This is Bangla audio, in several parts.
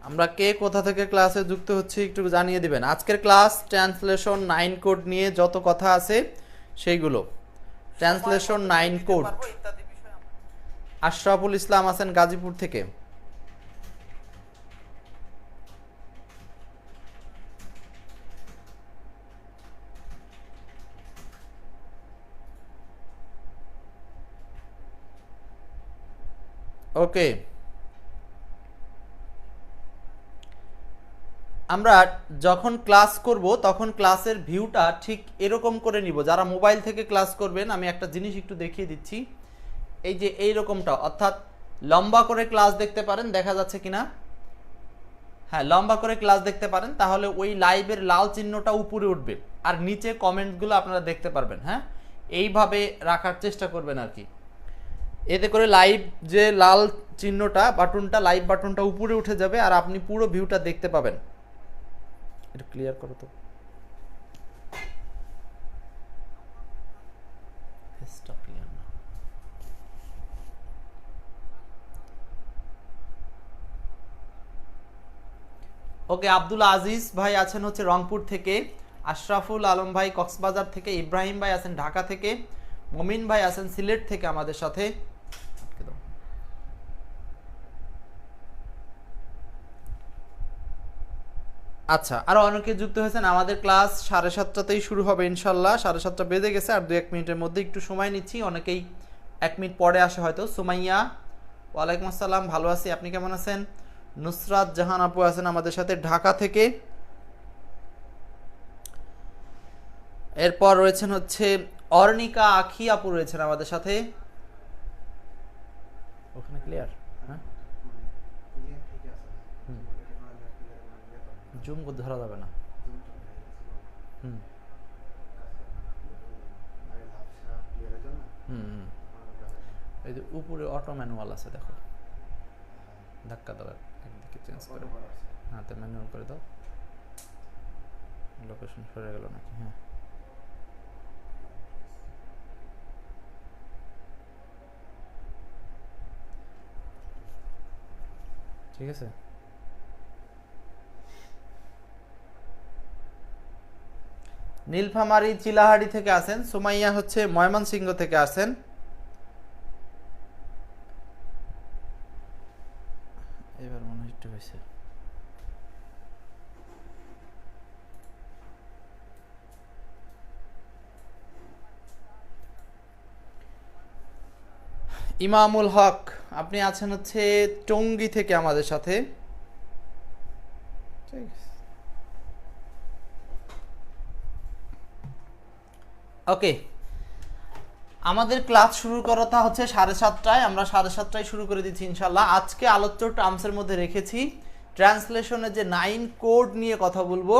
আমরা কে কোথা থেকে ক্লাসে যুক্ত হচ্ছি একটু জানিয়ে দিবেন। আজকের ক্লাস ট্রান্সলেশন 9 কোড নিয়ে যত কথা আছে সেইগুলো। Translation 9 code. আশরাফুল ইসলাম আছেন গাজীপুর থেকে। ওকে, আমরা যখন ক্লাস করব তখন ক্লাসের ভিউটা ঠিক এরকম করে নিব। যারা মোবাইল থেকে ক্লাস করবেন আমি একটা জিনিস একটু দেখিয়ে দিচ্ছি। এই যে এইরকমটা, অর্থাৎ লম্বা করে ক্লাস দেখতে পারেন, দেখা যাচ্ছে কিনা? হ্যাঁ, লম্বা করে ক্লাস দেখতে পারেন, তাহলে ওই লাইভের লাল চিহ্নটা উপরে উঠবে আর নিচে কমেন্টগুলো আপনারা দেখতে পারবেন। হ্যাঁ, এইভাবে রাখার চেষ্টা করবেন আর কি। এতে করে লাইভ যে লাল চিহ্নটা, বাটনটা, লাইভ বাটনটা উপরে উঠে যাবে আর আপনি পুরো ভিউটা দেখতে পাবেন। একটু ক্লিয়ার করো তো। ওকে, আব্দুল আজিজ ভাই আছেন হচ্ছে রংপুর থেকে, আশরাফুল আলম ভাই কক্সবাজার থেকে, ইব্রাহিম ভাই আছেন ঢাকা থেকে, মমিন ভাই আছেন সিলেট থেকে আমাদের সাথে। আচ্ছা, আরো অনেকে যুক্ত হয়েছেন। আমাদের ক্লাস 7:30তেই শুরু হবে ইনশাল্লাহ। 7:30 বেজে গেছে, আর 2-1 মিনিটের মধ্যে একটু সময় নিচ্ছি। অনেকেই 1 মিনিট পরে আসে হয়তো। সুমাইয়া, ওয়ালাইকুম আসসালাম, ভালো আছি, আপনি কেমন আছেন? নুসরাত জাহান আপু আছেন আমাদের সাথে ঢাকা থেকে। এরপর রয়েছেন হচ্ছে অর্ণিকা আখি আপু রয়েছেন আমাদের সাথে। ওখানে ক্লিয়ার? হ্যাঁ, জুম ধরা যাবে না। হুম হুম, এই যে উপরে অটো ম্যানুয়াল আছে, দেখো, ধাক্কা দাও একদিকে চেঞ্জ করে। হ্যাঁ, তো ম্যানুয়াল করে দাও। লোকেশন সরে গেল নাকি? হ্যাঁ, ঠিক আছে। নীলফামারী চিলাহাড়ি থেকে আসেন। সুমাইয়া হচ্ছে ময়মনসিংহ থেকে আসেন। এবার মনে হয় একটু হয়েছে। ইমামুল হক আপনি আছেন হচ্ছে টঙ্গী থেকে আমাদের সাথে। ঠিক আছে, ওকে। আমাদের ক্লাস শুরু করাটা হচ্ছে 7:30টায়। আমরা 7:30টায় শুরু করে দিচ্ছি ইনশাল্লাহ। আজকে আলোচ্য টার্মসের মধ্যে রেখেছি ট্রান্সলেশনের যে 9 কোড নিয়ে কথা বলবো।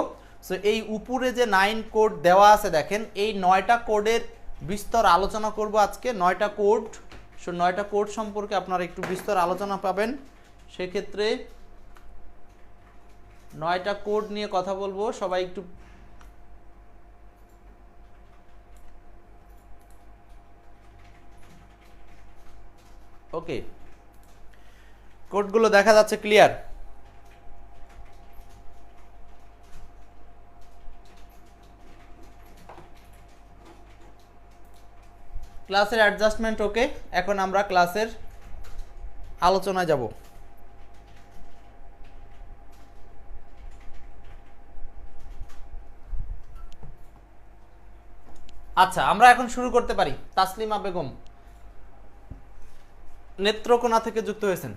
সো এই উপরে যে 9 কোড দেওয়া আছে দেখেন, এই 9টা কোডের বিস্তর আলোচনা করব আজকে। 9টা কোড, সো 9টা কোড সম্পর্কে আপনারা একটু বিস্তর আলোচনা পাবেন। সেক্ষেত্রে 9টা কোড নিয়ে কথা বলবো, সবাই একটু ওকে। কোডগুলো দেখা যাচ্ছে ক্লিয়ার? ক্লাসের অ্যাডজাস্টমেন্ট ওকে। এখন আমরা ক্লাসের আলোচনায় যাব। আচ্ছা, আমরা এখন শুরু করতে পারি। তাসলিমা বেগম নেত্রকোনা থেকে যুক্ত হয়েছেন।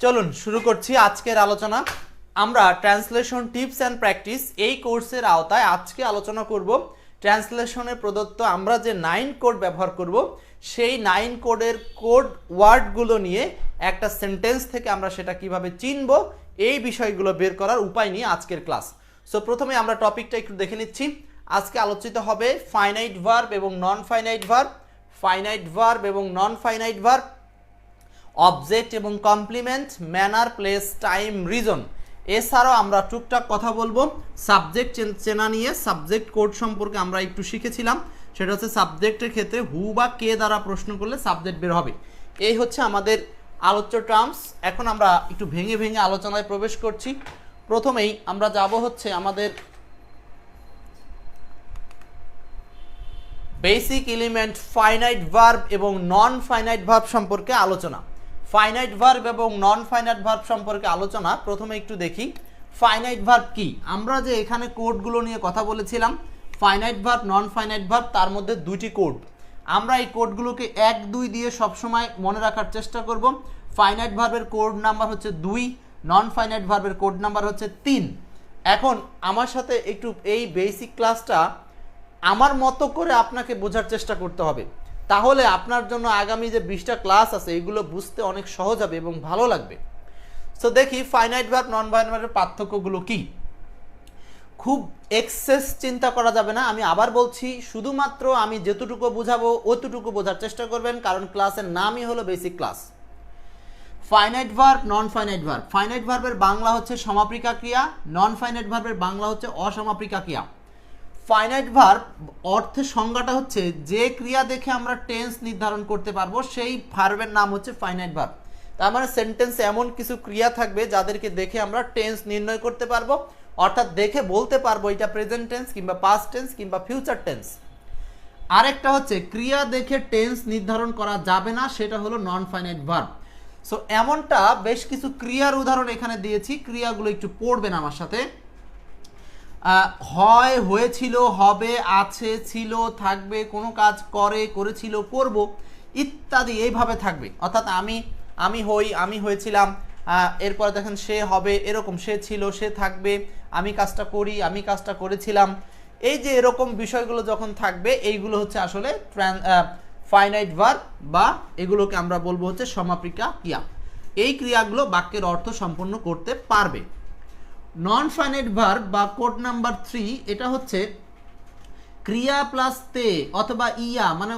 চলুন শুরু করছি আজকের আলোচনা। আমরা ট্রান্সলেশন টিপস অ্যান্ড প্র্যাকটিস এই কোর্সের আওতায় আজকে আলোচনা করব ট্রান্সলেশনে প্রদত্ত আমরা যে 9 কোড ব্যবহার করব, সেই 9 কোডের কোড ওয়ার্ডগুলো নিয়ে একটা সেন্টেন্স থেকে আমরা সেটা কিভাবে চিনব, এই বিষয়গুলো বের করার উপায় নিয়ে আজকের ক্লাস। সো প্রথমে আমরা টপিকটা একটু দেখে নিচ্ছি। আজকে আলোচিত হবে ফাইনাইট ভার্ব এবং non finite verb, finite verb এবং নন ফাইনাইট ভার্ব, অবজেক্ট এবং complement, manner, place, time, reason. এছাড়াও আমরা টুকটাক কথা বলবো সাবজেক্ট চেনা নিয়ে। সাবজেক্ট কোড সম্পর্কে আমরা একটু শিখেছিলাম, সেটা হচ্ছে সাবজেক্টের ক্ষেত্রে হু বা কে দ্বারা প্রশ্ন করলে সাবজেক্ট বের হবে। এই হচ্ছে আমাদের আলোচ্য টার্মস। এখন আমরা একটু ভেঙে ভেঙে আলোচনায় প্রবেশ করছি। প্রথমেই আমরা যাব হচ্ছে আমাদের বেসিক এলিমেন্ট ফাইনাইট ভার্ব এবং নন ফাইনাইট ভার্ব সম্পর্কে আলোচনা। ফাইনাইট ভার্ব এবং নন ফাইনাইট ভার্ব সম্পর্কে আলোচনা। প্রথমে একটু দেখি ফাইনাইট ভার্ব কি। আমরা যে এখানে কোডগুলো নিয়ে কথা বলেছিলাম, ফাইনাইট ভার্ব, নন ফাইনাইট ভার্ব, তার মধ্যে দুইটি কোড। আমরা এই কোডগুলোকে 1, 2 দিয়ে সবসময় মনে রাখার চেষ্টা করব। ফাইনাইট ভার্বের কোড নাম্বার হচ্ছে 2, নন ফাইনাইট ভার্বের কোড নাম্বার হচ্ছে 3। এখন আমার সাথে একটু এই বেসিক ক্লাসটা আমার মতো করে আপনাকে বোঝার চেষ্টা করতে হবে, তাহলে আপনার জন্য আগামী যে 20টা ক্লাস আছে এগুলো বুঝতে অনেক সহজ হবে এবং ভালো লাগবে। সো দেখি ফাইনাইট ভার্ব নন ফাইনাইট ভার্বের পার্থক্যগুলো কি। খুব এক্সেস চিন্তা করা যাবে না, আমি আবার বলছি, শুধুমাত্র আমি যেতটুকু বোঝাবো অতটুকু বোঝার চেষ্টা করবেন, কারণ ক্লাসের নামই হলো বেসিক ক্লাস। ফাইনাইট ভার্ব, নন ফাইনাইট ভার্ব। ফাইনাইট ভার্বের বাংলা হচ্ছে সমাপিকা ক্রিয়া, নন ফাইনাইট ভার্বের বাংলা হচ্ছে অসমাপিকা ক্রিয়া। ফাইনাইট ভার্ব অর্থের সংজ্ঞাটা হচ্ছে যে ক্রিয়া দেখে আমরা টেন্স নির্ধারণ করতে পারবো সেই ভার্বের নাম হচ্ছে ফাইনাইট ভার্ব। তার মানে সেন্টেন্সে এমন কিছু ক্রিয়া থাকবে যাদেরকে দেখে আমরা টেন্স নির্ণয় করতে পারবো, অর্থাৎ দেখে বলতে পারবো এটা প্রেজেন্ট টেন্স কিংবা পাস্ট টেন্স কিংবা ফিউচার টেন্স। আরেকটা হচ্ছে ক্রিয়া দেখে টেন্স নির্ধারণ করা যাবে না, সেটা হলো নন ফাইনাইট ভার্ব। সো এমনটা বেশ কিছু ক্রিয়ার উদাহরণ এখানে দিয়েছি, ক্রিয়াগুলো একটু পড়বেন আমার সাথে। হয়, হয়েছিল, হবে, আছে, ছিল, থাকবে, কোনো কাজ করে, করেছিল, করব ইত্যাদি এইভাবে থাকবে। অর্থাৎ আমি হই, আমি হয়েছিলাম, এরপর দেখেন সে হবে, এরকম সে ছিল, সে থাকবে, আমি কাজটা করি, আমি কাজটা করেছিলাম। এই যে এরকম বিষয়গুলো যখন থাকবে এইগুলো হচ্ছে আসলে ফাইনাইট ভার্ব, বা এগুলোকে আমরা বলবো হচ্ছে সমাপিকা ক্রিয়া। এই ক্রিয়াগুলো বাক্যের অর্থ সম্পন্ন করতে পারবে। নন ফাইনাইট ভার্ব বা কোড নাম্বার 3, এটা হচ্ছে ক্রিয়া প্লাস তে অথবা ইয়া, মানে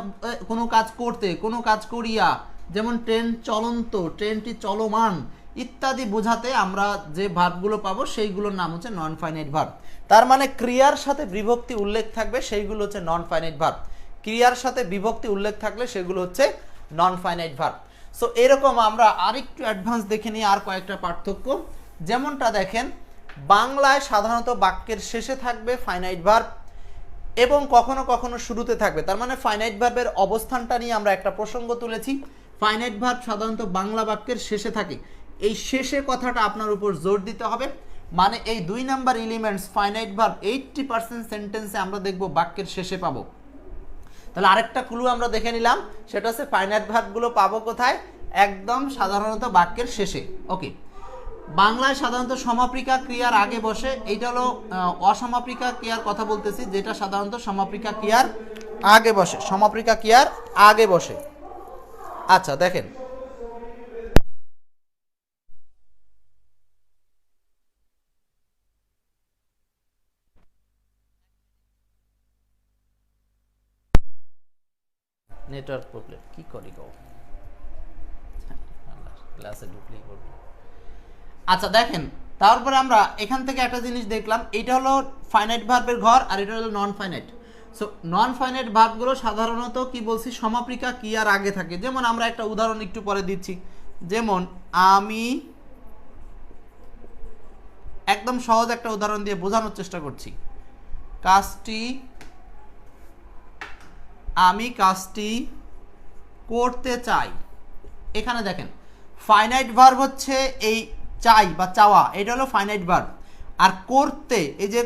কোনো কাজ করতে, কোনো কাজ করিয়া, যেমন ট্রেন চলন্ত, ট্রেনটি চলমান ইত্যাদি বোঝাতে আমরা যে ভার্বগুলো পাবো সেইগুলোর নাম হচ্ছে নন ফাইনাইট ভার্ব। তার মানে ক্রিয়ার সাথে বিভক্তি উল্লেখ থাকবে সেইগুলো হচ্ছে নন ফাইনাইট ভার্ব, ক্রিয়ার সাথে বিভক্তি উল্লেখ থাকলে সেগুলো হচ্ছে নন ফাইনাইট ভার্ব। সো এরকম আমরা আরেকটু অ্যাডভান্স দেখে নিই আর কয়েকটা পার্থক্য। যেমনটা দেখেন, বাংলায় সাধারণত বাক্যের শেষে থাকবে ফাইনাইট ভার্ব এবং কখনো কখনো শুরুতে থাকবে। তার মানে ফাইনাইট ভার্বের অবস্থানটা নিয়ে আমরা একটা প্রসঙ্গ তুলেছি। ফাইনাইট ভার্ব সাধারণত বাংলা বাক্যের শেষে থাকে। এই শেষে কথাটা আপনার উপর জোর দিতে হবে, মানে এই 2 নাম্বার এলিমেন্টস ফাইনাইট ভার্ব 80% সেন্টেন্সে আমরা দেখব বাক্যের শেষে পাবো। তাহলে আরেকটা ক্লু আমরা দেখে নিলাম, সেটা হচ্ছে ফাইনাইট ভার্বগুলো পাবো কোথায়? একদম সাধারণত বাক্যের শেষে। ওকে, বাংলায় সাধারণত সমাপিকা ক্রিয়ার আগে বসে। এইটা হলো অসমাপিকা ক্রিয়ার কথা বলতেছি, যেটা সাধারণত সমাপিকা ক্রিয়ার আগে বসে, সমাপিকা ক্রিয়ার আগে বসে। আচ্ছা দেখেন, নেটওয়ার্ক প্রবলেম কি করি গো, ক্লাসে ঢুকলেই করবো। আচ্ছা দেখেন, তারপরে আমরা এখান থেকে একটা জিনিস দেখলাম, এটা হলো ফাইনাইট ভার্বের ঘর আর এটা হলো non finite. So non finite ভার্বগুলো সাধারণত কি বলছি, সমাপিকা ক্রিয়ার আগে থাকে। যেমন আমরা একটা উদাহরণ একটু পরে দিচ্ছি, যেমন আমি, একদম সহজ একটা উদাহরণ দিয়ে বোঝানোর চেষ্টা করছি। আমি কাজটি করতে চাই। এখানে দেখেন ফাইনাইট ভার্ব হচ্ছে এই চাই বা চাওয়া, এটা হলো ফাইনাইট ভার্ব। আর করতে, এই যে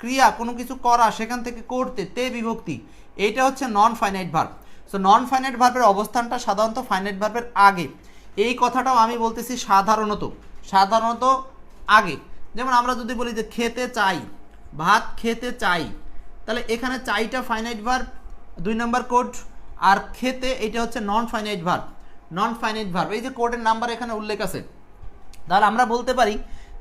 ক্রিয়া, কোনো কিছু করা, সেখান থেকে করতে, তে বিভক্তি, এইটা হচ্ছে নন finite verb. So non finite ভার্বের অবস্থানটা সাধারণত ফাইনাইট ভার্বের আগে। এই কথাটাও আমি বলতেছি সাধারণত আগে। যেমন আমরা যদি বলি যে খেতে চাই, ভাত খেতে চাই, তাহলে এখানে চাইটা ফাইনাইট ভার্ব 2 নাম্বার কোড, আর খেতে এটা হচ্ছে নন ফাইনাইট ভার্ব। নন ফাইনাইট ভার্ব, এই যে কোডের নাম্বার এখানে উল্লেখ আছে, তাহলে আমরা বলতে পারি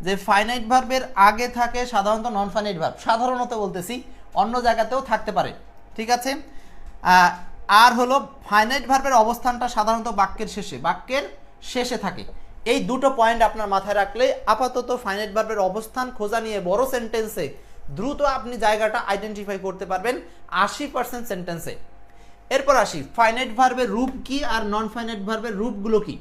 যে ফাইনাইট ভার্বের আগে থাকে সাধারণত নন ফাইনাইট ভার্ব। সাধারণত বলতেছি, অন্য জায়গাতেও থাকতে পারে, ঠিক আছে। আর হলো ফাইনাইট ভার্বের অবস্থানটা সাধারণত বাক্যের শেষে থাকে। এই দুটো পয়েন্ট আপনার মাথায় রাখলে আপাতত ফাইনাইট ভার্বের অবস্থান খোঁজা নিয়ে বড় সেন্টেন্সে দ্রুত আপনি জায়গাটা আইডেন্টিফাই করতে পারবেন 80% সেন্টেন্সে। এরপর আসি ফাইনাইট ভার্বের রূপ কি আর নন ফাইনাইট ভার্বের রূপগুলো কি।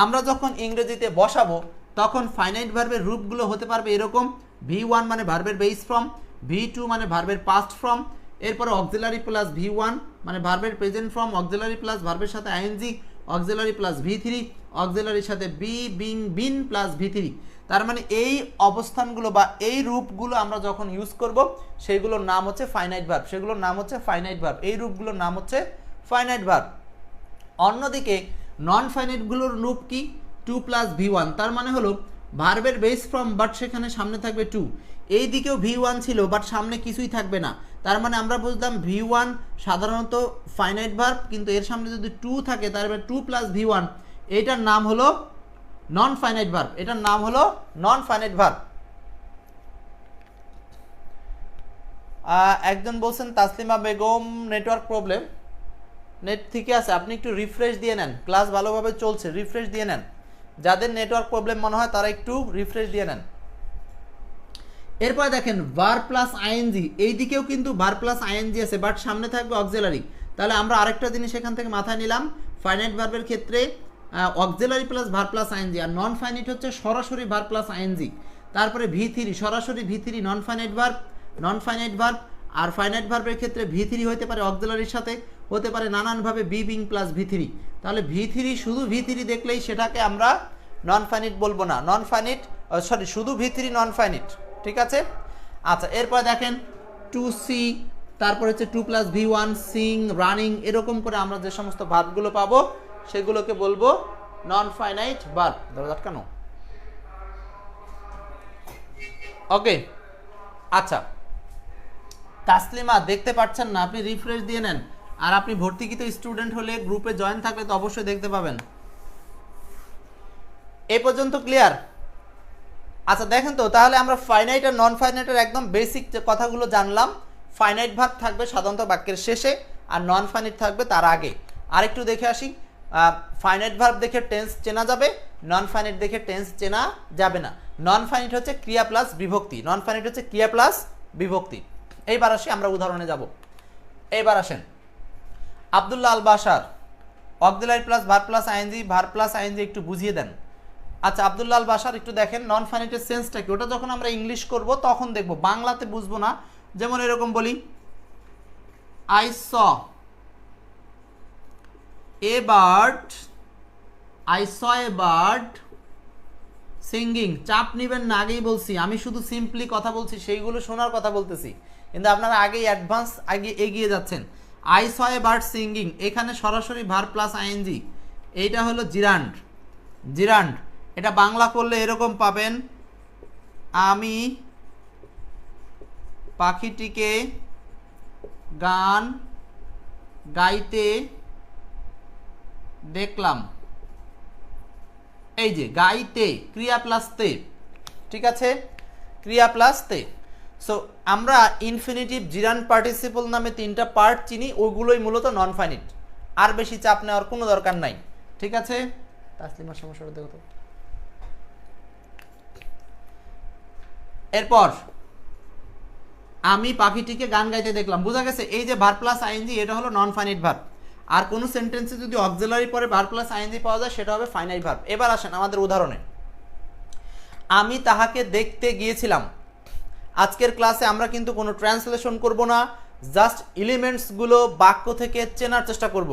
আমরা যখন ইংরেজিতে বসাবো তখন ফাইনাইট ভার্বের রূপগুলো হতে পারবে এরকম: V1 মানে ভার্বের বেস ফর্ম, V2 মানে ভার্বের পাস্ট ফর্ম, এরপরে অক্সিলারি প্লাস V1 মানে ভার্বের প্রেজেন্ট ফর্ম, অক্সিলারি প্লাস ভার্বের সাথে আইএনজি, অক্সিলারি প্লাস V3, অক্সিলারির সাথে be being been plus V3। তার মানে এই অবস্থানগুলো বা এই রূপগুলো আমরা যখন ইউজ করব সেইগুলোর নাম হচ্ছে ফাইনাইট ভার্ব, সেগুলোর নাম হচ্ছে ফাইনাইট ভার্ব, এই রূপগুলোর নাম হচ্ছে ফাইনাইট ভার্ব। অন্যদিকে নন ফাইনাইটগুলোর রূপ কি? 2 প্লাস V1, তার মানে হলো ভার্বের বেস ফর্ম বাট সেখানে সামনে থাকবে 2, এই দিকেও V1 ছিল বাট সামনে কিছুই থাকবে না। তার মানে আমরা বুঝলাম V1 সাধারণত ফাইনাইট ভার্ব, কিন্তু এর সামনে যদি 2 থাকে তার মানে 2 প্লাস V1, এটার নাম হলো নন ফাইনাইট ভার্ব, এটার নাম হলো নন ফাইনাইট ভার্ব। একজন বলছেন Taslima Begum network problem, net ঠিকই আছে, আপনি একটু রিফ্রেশ দিয়ে নেন, ক্লাস ভালোভাবে চলছে, রিফ্রেশ দিয়ে নেন। যাদের নেটওয়ার্ক প্রবলেম মনে হয় তারা একটু রিফ্রেশ দিয়ে নেন। এরপর দেখেন ভার্ব প্লাস আইএনজি, এই দিকেও কিন্তু ভার্ব প্লাস আইএনজি আছে বাট সামনে থাকবে অক্সিলারি। তাহলে আমরা আরেকটা জিনিস এখান থেকে মাথায় নিলাম, ফাইনাইট ভার্বের ক্ষেত্রে auxiliary plus verb plus ING, আর নন ফাইনাইট হচ্ছে সরাসরি ভার্ব প্লাস আইএনজি। তারপরে V3 সরাসরি V3 নন ফাইনাইট ভার্ব, আর ফাইনাইট ভার্বের ক্ষেত্রে V3 হতে পারে অক্সিলারির সাথে, হতে পারে নানানভাবে বি বিং প্লাস V3। তাহলে V3 শুধু V3 দেখলেই সেটাকে আমরা নন ফাইনাইট বলবো না, নন ফাইনাইট সরি শুধু V3 নন ফাইনাইট, ঠিক আছে। আচ্ছা এরপর দেখেন 2C, তারপর হচ্ছে 2 প্লাস V1, সিং, রানিং, এরকম করে আমরা যে সমস্ত ভার্বগুলো পাবো সেগুলোকে বলবো নন ফাইনাইট ভার্ব। দরজা আটকানো, ওকে। আচ্ছা তাসলিমা দেখতে পাচ্ছেন না, আপনি রিফ্রেশ দিয়ে নেন, আর আপনি ভর্তিকৃত স্টুডেন্ট হলে গ্রুপে জয়েন থাকলে তো অবশ্যই দেখতে পাবেন। এই পর্যন্ত ক্লিয়ার? আচ্ছা দেখেন তো, তাহলে আমরা ফাইনাইট আর নন ফাইনাইটের একদম বেসিক যে কথাগুলো জানলাম। ফাইনাইট ভার্ব থাকবে সাধারণত বাক্যের শেষে আর নন ফাইনাইট থাকবে তার আগে। আর একটু দেখে আসি, ফাইনাইট ভার্ব দেখে টেন্স চেনা যাবে, নন ফাইনাইট দেখে টেন্স চেনা যাবে না। নন ফাইনাইট হচ্ছে ক্রিয়া প্লাস বিভক্তি, নন ফাইনাইট হচ্ছে ক্রিয়া প্লাস বিভক্তি। এইবার আসি আমরা উদাহরণে যাব। এইবার আসেন Abdullah Al Bashar, auxiliary plus verb plus ING, verb plus ING একটু বুঝিয়ে দেন। আচ্ছা আব্দুল্লাহ আল বাশার একটু দেখেন নন ফাইনাইটের সেন্সটা কি, ওটা যখন আমরা ইংলিশ করব তখন দেখব, বাংলাতে বুঝবো না। যেমন এরকম বলি, I saw a bird, I saw a bird singing. চাপ নিবেন না, আগেই বলছি, আমি শুধু সিম্পলি কথা বলছি, সেইগুলো শোনার কথা বলতেছি, কিন্তু আপনারা আগেই অ্যাডভান্স আগে এগিয়ে যাচ্ছেন। I saw a bird singing, এখানে সরাসরি ভার্ব প্লাস আইএনজি, এইটা হলো জিরান্ড, জিরান্ড। এটা বাংলা করলে এরকম পাবেন, আমি পাখিটিকে গান গাইতে দেখলাম। এই যে গাইতে, ক্রিয়া প্লাস তে, ঠিক আছে, ক্রিয়া প্লাস তে। সো আমরা ইনফিনিটিভ, জিরান্ড, পার্টিসিপল নামে 3টা পার্ট চিনি, ওইগুলোই মূলত নন ফাইনাইট, আর বেশি চাপ নেওয়ার কোনো দরকার নাই, ঠিক আছে। তাসলিমার সমস্যাটা দেখো তো। এরপর আমি পাখিটিকে গান গাইতে দেখলাম, বোঝা গেছে। এই যে ভার্ব প্লাস আইএনজি, এটা হলো নন ফাইনাইট ভার্ব। আর কোনো সেন্টেন্সে যদি অক্সিলারি পরে ভার্ব প্লাস আইএনজি পাওয়া যায় সেটা হবে ফাইনাইট ভার্ব। এবার আসেন আমাদের উদাহরণে, আমি তাহাকে দেখতে গিয়েছিলাম। আজকের ক্লাসে আমরা কিন্তু কোনো ট্রান্সলেশন করব না, জাস্ট এলিমেন্টসগুলো বাক্য থেকে চেনার চেষ্টা করব।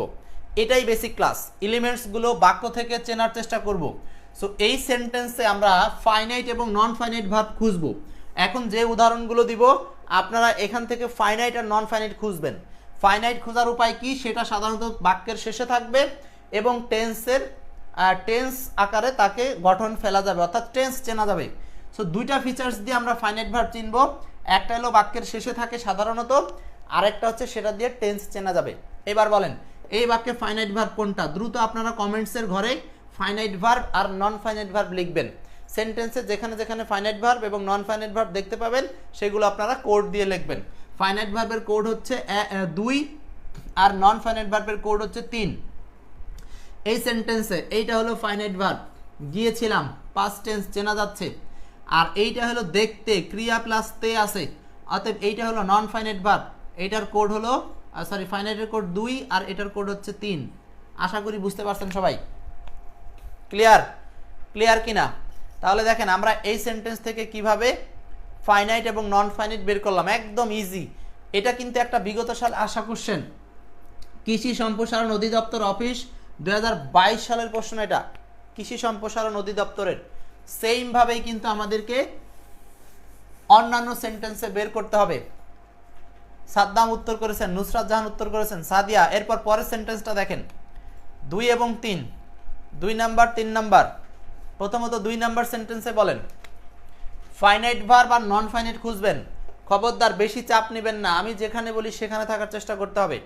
এটাই বেসিক ক্লাস, এলিমেন্টসগুলো বাক্য থেকে চেনার চেষ্টা করব। সো এই সেন্টেন্সে আমরা ফাইনাইট এবং নন ফাইনাইট ভার্ব খুঁজব। এখন যে উদাহরণগুলো দিব আপনারা এখান থেকে ফাইনাইট আর নন ফাইনাইট খুঁজবেন। ফাইনাইট খোঁজার উপায় কি, সেটা সাধারণত বাক্যের শেষে থাকবে এবং টেন্স আকারে তাকে গঠন ফেলা যাবে, অর্থাৎ টেন্স চেনা যাবে। সো দুইটা ফিচার্স দিয়ে আমরা ফাইনাইট ভার্ব চিনব, একটা হলো বাক্যের শেষে থাকে সাধারণত, আরেকটা হচ্ছে সেটা দিয়ে টেন্স চেনা যাবে। এবার বলেন এই বাক্যে ফাইনাইট ভার্ব কোনটা? দ্রুত আপনারা কমেন্টসের ঘরে ফাইনাইট ভার্ব আর নন ফাইনাইট ভার্ব লিখবেন। সেন্টেন্সে যেখানে যেখানে ফাইনাইট ভার্ব এবং নন ফাইনাইট ভার্ব দেখতে পাবেন সেগুলো আপনারা কোড দিয়ে লিখবেন। ফাইনাইট ভার্বের কোড হচ্ছে 2 আর নন ফাইনাইট ভার্বের কোড হচ্ছে 3। এই সেন্টেন্সে এইটা হলো ফাইনাইট ভার্ব, গিয়েছিলাম পাস্ট টেন্স চেনা যাচ্ছে, আর এইটা হলো দেখতে, ক্রিয়া প্লাস তে আছে, অতএব এইটা হলো নন ফাইনাইট ভার্ব। এইটার কোড হলো ফাইনাইটের কোড 2 আর এটার কোড হচ্ছে 3। আশা করি বুঝতে পারছেন সবাই। ক্লিয়ার কিনা? তাহলে দেখেন আমরা এই সেন্টেন্স থেকে কিভাবে ফাইনাইট এবং নন ফাইনাইট বের করলাম, একদম ইজি। এটা কিন্তু একটা বিগত সাল আসা কোশ্চেন, কৃষি সম্প্রসারণ অধিদপ্তর অফিস 2022 সালের প্রশ্ন। এটা কৃষি সম্প্রসারণ অধিদপ্তরের। সেইমভাবেই কিন্তু আমাদেরকে অন্যান্য সেন্টেন্সে বের করতে হবে। সাদ্দাম উত্তর করেছেন, নুসরাত জাহান উত্তর করেছেন, সাদিয়া। এরপর পরের সেন্টেন্সটা দেখেন, 2 এবং 3, 2 নাম্বার 3 নাম্বার। প্রথমত 2 নাম্বার সেন্টেন্সে বলেন ফাইনাইট ভার্ব আর নন ফাইনাইট খুঁজবেন। খবরদার বেশি চাপ নেবেন না, আমি যেখানে বলি সেখানে থাকার চেষ্টা করতে হবে।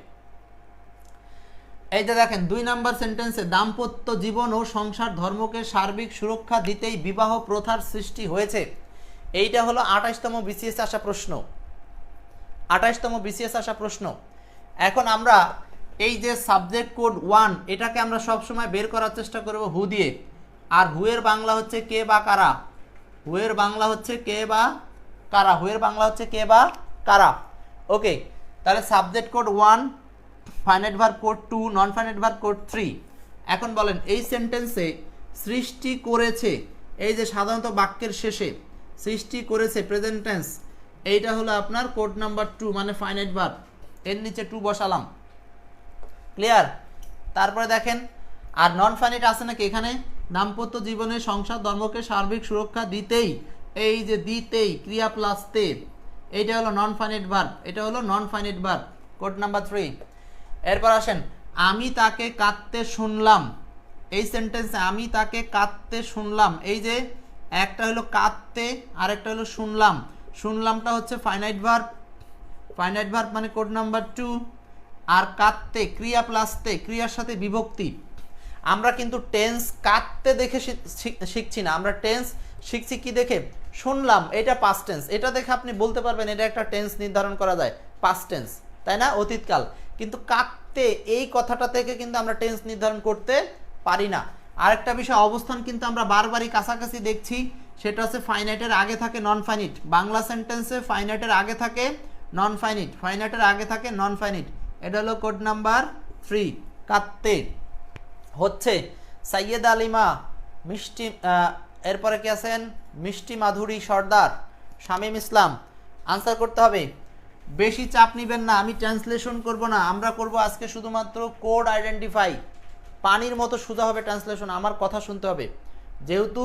এই যে দেখেন 2 নাম্বার সেন্টেন্সে দাম্পত্য জীবন ও সংসার ধর্মকে সার্বিক সুরক্ষা দিতেই বিবাহ প্রথার সৃষ্টি হয়েছে। এইটা হলো 28তম বিসিএস আসা প্রশ্ন, 28তম বিসিএস আসা প্রশ্ন। এখন আমরা এই যে সাবজেক্ট কোড 1, এটাকে আমরা সবসময় বের করার চেষ্টা করব হু দিয়ে। আর হুয়ের বাংলা হচ্ছে কে বা কারা, হুয়ের বাংলা হচ্ছে কে বা কারা, হুয়ের বাংলা হচ্ছে কে বা কারা। ওকে, তাহলে subject code 1, finite verb code 2, নন ফাইনাইট ভার্ব কোড 3। এখন বলেন এই সেন্টেন্সে সৃষ্টি করেছে, এই যে সাধারণত বাক্যের শেষে সৃষ্টি করেছে প্রেজেন্ট টেন্স, এইটা হলো আপনার কোড নাম্বার 2 মানে ফাইনাইট ভার্ব, এর নিচে 2 বসালাম। ক্লিয়ার? তারপরে দেখেন আর নন ফাইনাইট আছে নাকি এখানে, দাম্পত্য জীবনে সংসার ধর্মকে সার্বিক সুরক্ষা দিতেই, এই যে দিতেই ক্রিয়া প্লাস তে, এইটা হলো নন ফাইনাইট ভার্ব, এটা হলো non finite verb, code number 3। এরপর আসেন আমি তাকে কাঁদতে শুনলাম। এই সেন্টেন্সে আমি তাকে কাঁদতে শুনলাম, এই যে একটা হলো কাঁদতে আর একটা হলো শুনলাম। শুনলামটা হচ্ছে ফাইনাইট ভার্ব, ফাইনাইট ভার্ব মানে কোড নাম্বার 2। আর কাঁদতে ক্রিয়া প্লাস তে, ক্রিয়ার সাথে বিভক্তি। আমরা কিন্তু টেন্স কাঁদতে দেখে শিখছি না, আমরা টেন্স শিখছি কি দেখে, শুনলাম, এটা পাস্ট টেন্স, এটা দেখে আপনি বলতে পারবেন এটা একটা টেন্স নির্ধারণ করা যায়, পাস্ট টেন্স, তাই না, অতীতকাল। কিন্তু কাঁদতে এই কথাটা থেকে কিন্তু আমরা টেন্স নির্ধারণ করতে পারি না। আরেকটা বিষয়, অবস্থান কিন্তু আমরা বারবারই কাছাকাছি দেখছি, সেটা হচ্ছে ফাইনাইটের আগে থাকে নন ফাইনিট। বাংলা সেন্টেন্সে ফাইনাইটের আগে থাকে নন ফাইনিট, ফাইনাইটের আগে থাকে নন ফাইনিট। এটা হলো কোড নাম্বার 3, কাঁদতে। হচ্ছে সাইয়েদ আলিমা, মিষ্টি, এরপরে কি আছেন মিষ্টি মাধুরী সর্দার, শামীম ইসলাম। আনসার করতে হবে, বেশি চাপ নেবেন না, আমি ট্রান্সলেশন করব না, আমরা করব আজকে শুধুমাত্র কোড আইডেন্টিফাই। পানির মতো সোজা হবে ট্রান্সলেশন, আমার কথা শুনতে হবে। যেহেতু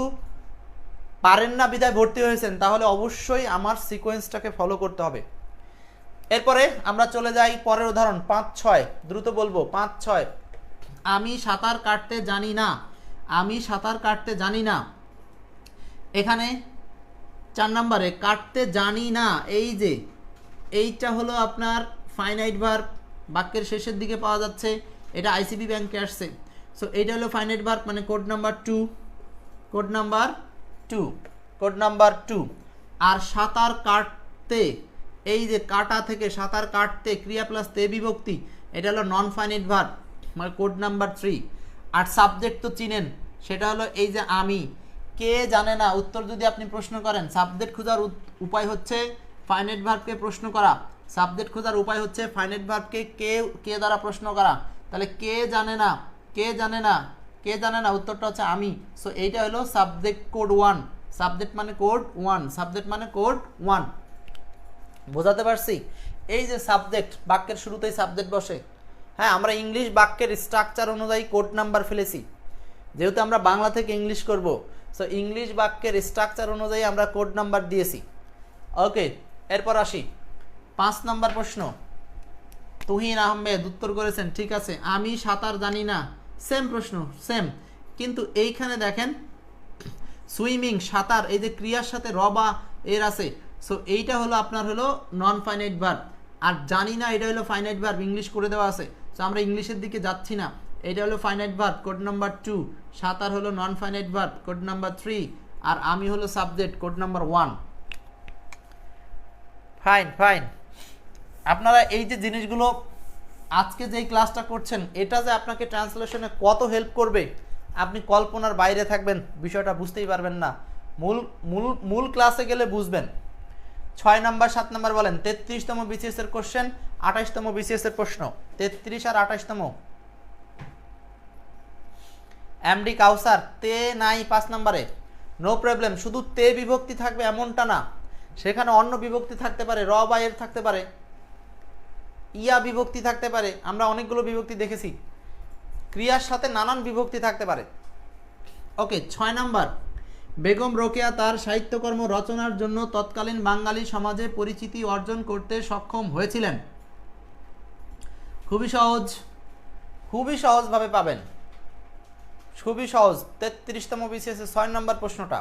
পারেন না বিদায় ভর্তি হয়েছেন, তাহলে অবশ্যই আমার সিকোয়েন্সটাকে ফলো করতে হবে। এরপরে আমরা চলে যাই পরের উদাহরণ 5-6, দ্রুত বলবো 5-6। আমি সাঁতার কাটতে জানি না, আমি সাঁতার কাটতে জানি না। এখানে 4 নম্বরে কাটতে জানি না, এই যে এইটা হলো আপনার ফাইনাইট ভার্ব, বাক্যের শেষের দিকে পাওয়া যাচ্ছে, এটা আইসিবি ব্যাংকে আসছে। সো এইটা হলো ফাইনাইট ভার্ব মানে code number 2, code number 2, code number 2। আর সাঁতার কাটতে, এই যে কাটা থেকে সাঁতার কাটতে ক্রিয়া প্লাস তে বিভক্তি, এটা হলো নন ফাইনাইট ভার্ব মানে কোড নাম্বার 3। আর সাবজেক্ট তো চিনেন, সেটা হলো এই যে আমি, কে জানে না, উত্তর যদি আপনি প্রশ্ন করেন, সাবজেক্ট খোঁজার উপায় হচ্ছে ফাইনাইট ভার্বকে প্রশ্ন করা, সাবজেক্ট খোঁজার উপায় হচ্ছে ফাইনাইট ভার্বকে কে দ্বারা প্রশ্ন করা। তাহলে কে জানে না, কে জানে না, কে জানে না, উত্তরটা হচ্ছে আমি। সো এইটা হলো সাবজেক্ট কোড 1, সাবজেক্ট মানে কোড 1, সাবজেক্ট মানে কোড 1। বোঝাতে পারছি? এই যে সাবজেক্ট, বাক্যের শুরুতেই সাবজেক্ট বসে। হ্যাঁ, আমরা ইংলিশ বাক্যের স্ট্রাকচার অনুযায়ী কোড নাম্বার ফেলেছি, যেহেতু আমরা বাংলা থেকে ইংলিশ করব, সো ইংলিশ বাক্যের স্ট্রাকচার অনুযায়ী আমরা কোড নাম্বার দিয়েছি। ওকে, এরপর আসি 5 নম্বর প্রশ্ন। তুহিন আহমেদ উত্তর করেছেন, ঠিক আছে। আমি সাঁতার জানি না, সেম প্রশ্ন, সেম। কিন্তু এইখানে দেখেন সুইমিং, সাঁতার, এই যে ক্রিয়ার সাথে রবা এর আছে, সো এইটা হলো আপনার হলো নন ফাইনাইট ভার্ব। আর জানি না এটা হলো ফাইনাইট ভার্ব, ইংলিশ করে দেওয়া আছে, সো আমরা ইংলিশের দিকে যাচ্ছি না। এটা হলো ফাইনাইট ভার্ব, কোড নাম্বার 2। সাঁতার হলো non finite verb, code number 3। আর আমি হলো subject, code number 1। Fine fine, আপনারা এই যে জিনিসগুলো আজকে যেই ক্লাসটা করছেন, এটা যে আপনাকে ট্রান্সলেশনে কত হেল্প করবে আপনি কল্পনার বাইরে থাকবেন, বিষয়টা বুঝতেই পারবেন না। মূল মূল মূল ক্লাসে গেলে বুঝবেন। 6 নাম্বার 7 নাম্বার বলেন। 33তম বিসিএস এর কোশ্চেন, 28তম বিসিএস এর প্রশ্ন। 33 আর 28তম। এমডি কাউসার, তে নাই 5 নাম্বারে। নো প্রবলেম, শুধু তে বিভক্তি থাকবে এমনটা না, সেখানে অন্য বিভক্তি থাকতে পারে, র বা এর থাকতে পারে, ইয়া বিভক্তি থাকতে পারে, আমরা অনেকগুলো বিভক্তি দেখেছি, ক্রিয়ার সাথে নানান বিভক্তি থাকতে পারে। ওকে, 6 নাম্বার। বেগম রোকেয়া তার সাহিত্যকর্ম রচনার জন্য তৎকালীন বাঙালি সমাজে পরিচিতি অর্জন করতে সক্ষম হয়েছিলেন। খুবই সহজ, খুবই সহজভাবে পাবেন, খুবই সহজ। 33তম বিসিএস 6 নম্বর প্রশ্নটা।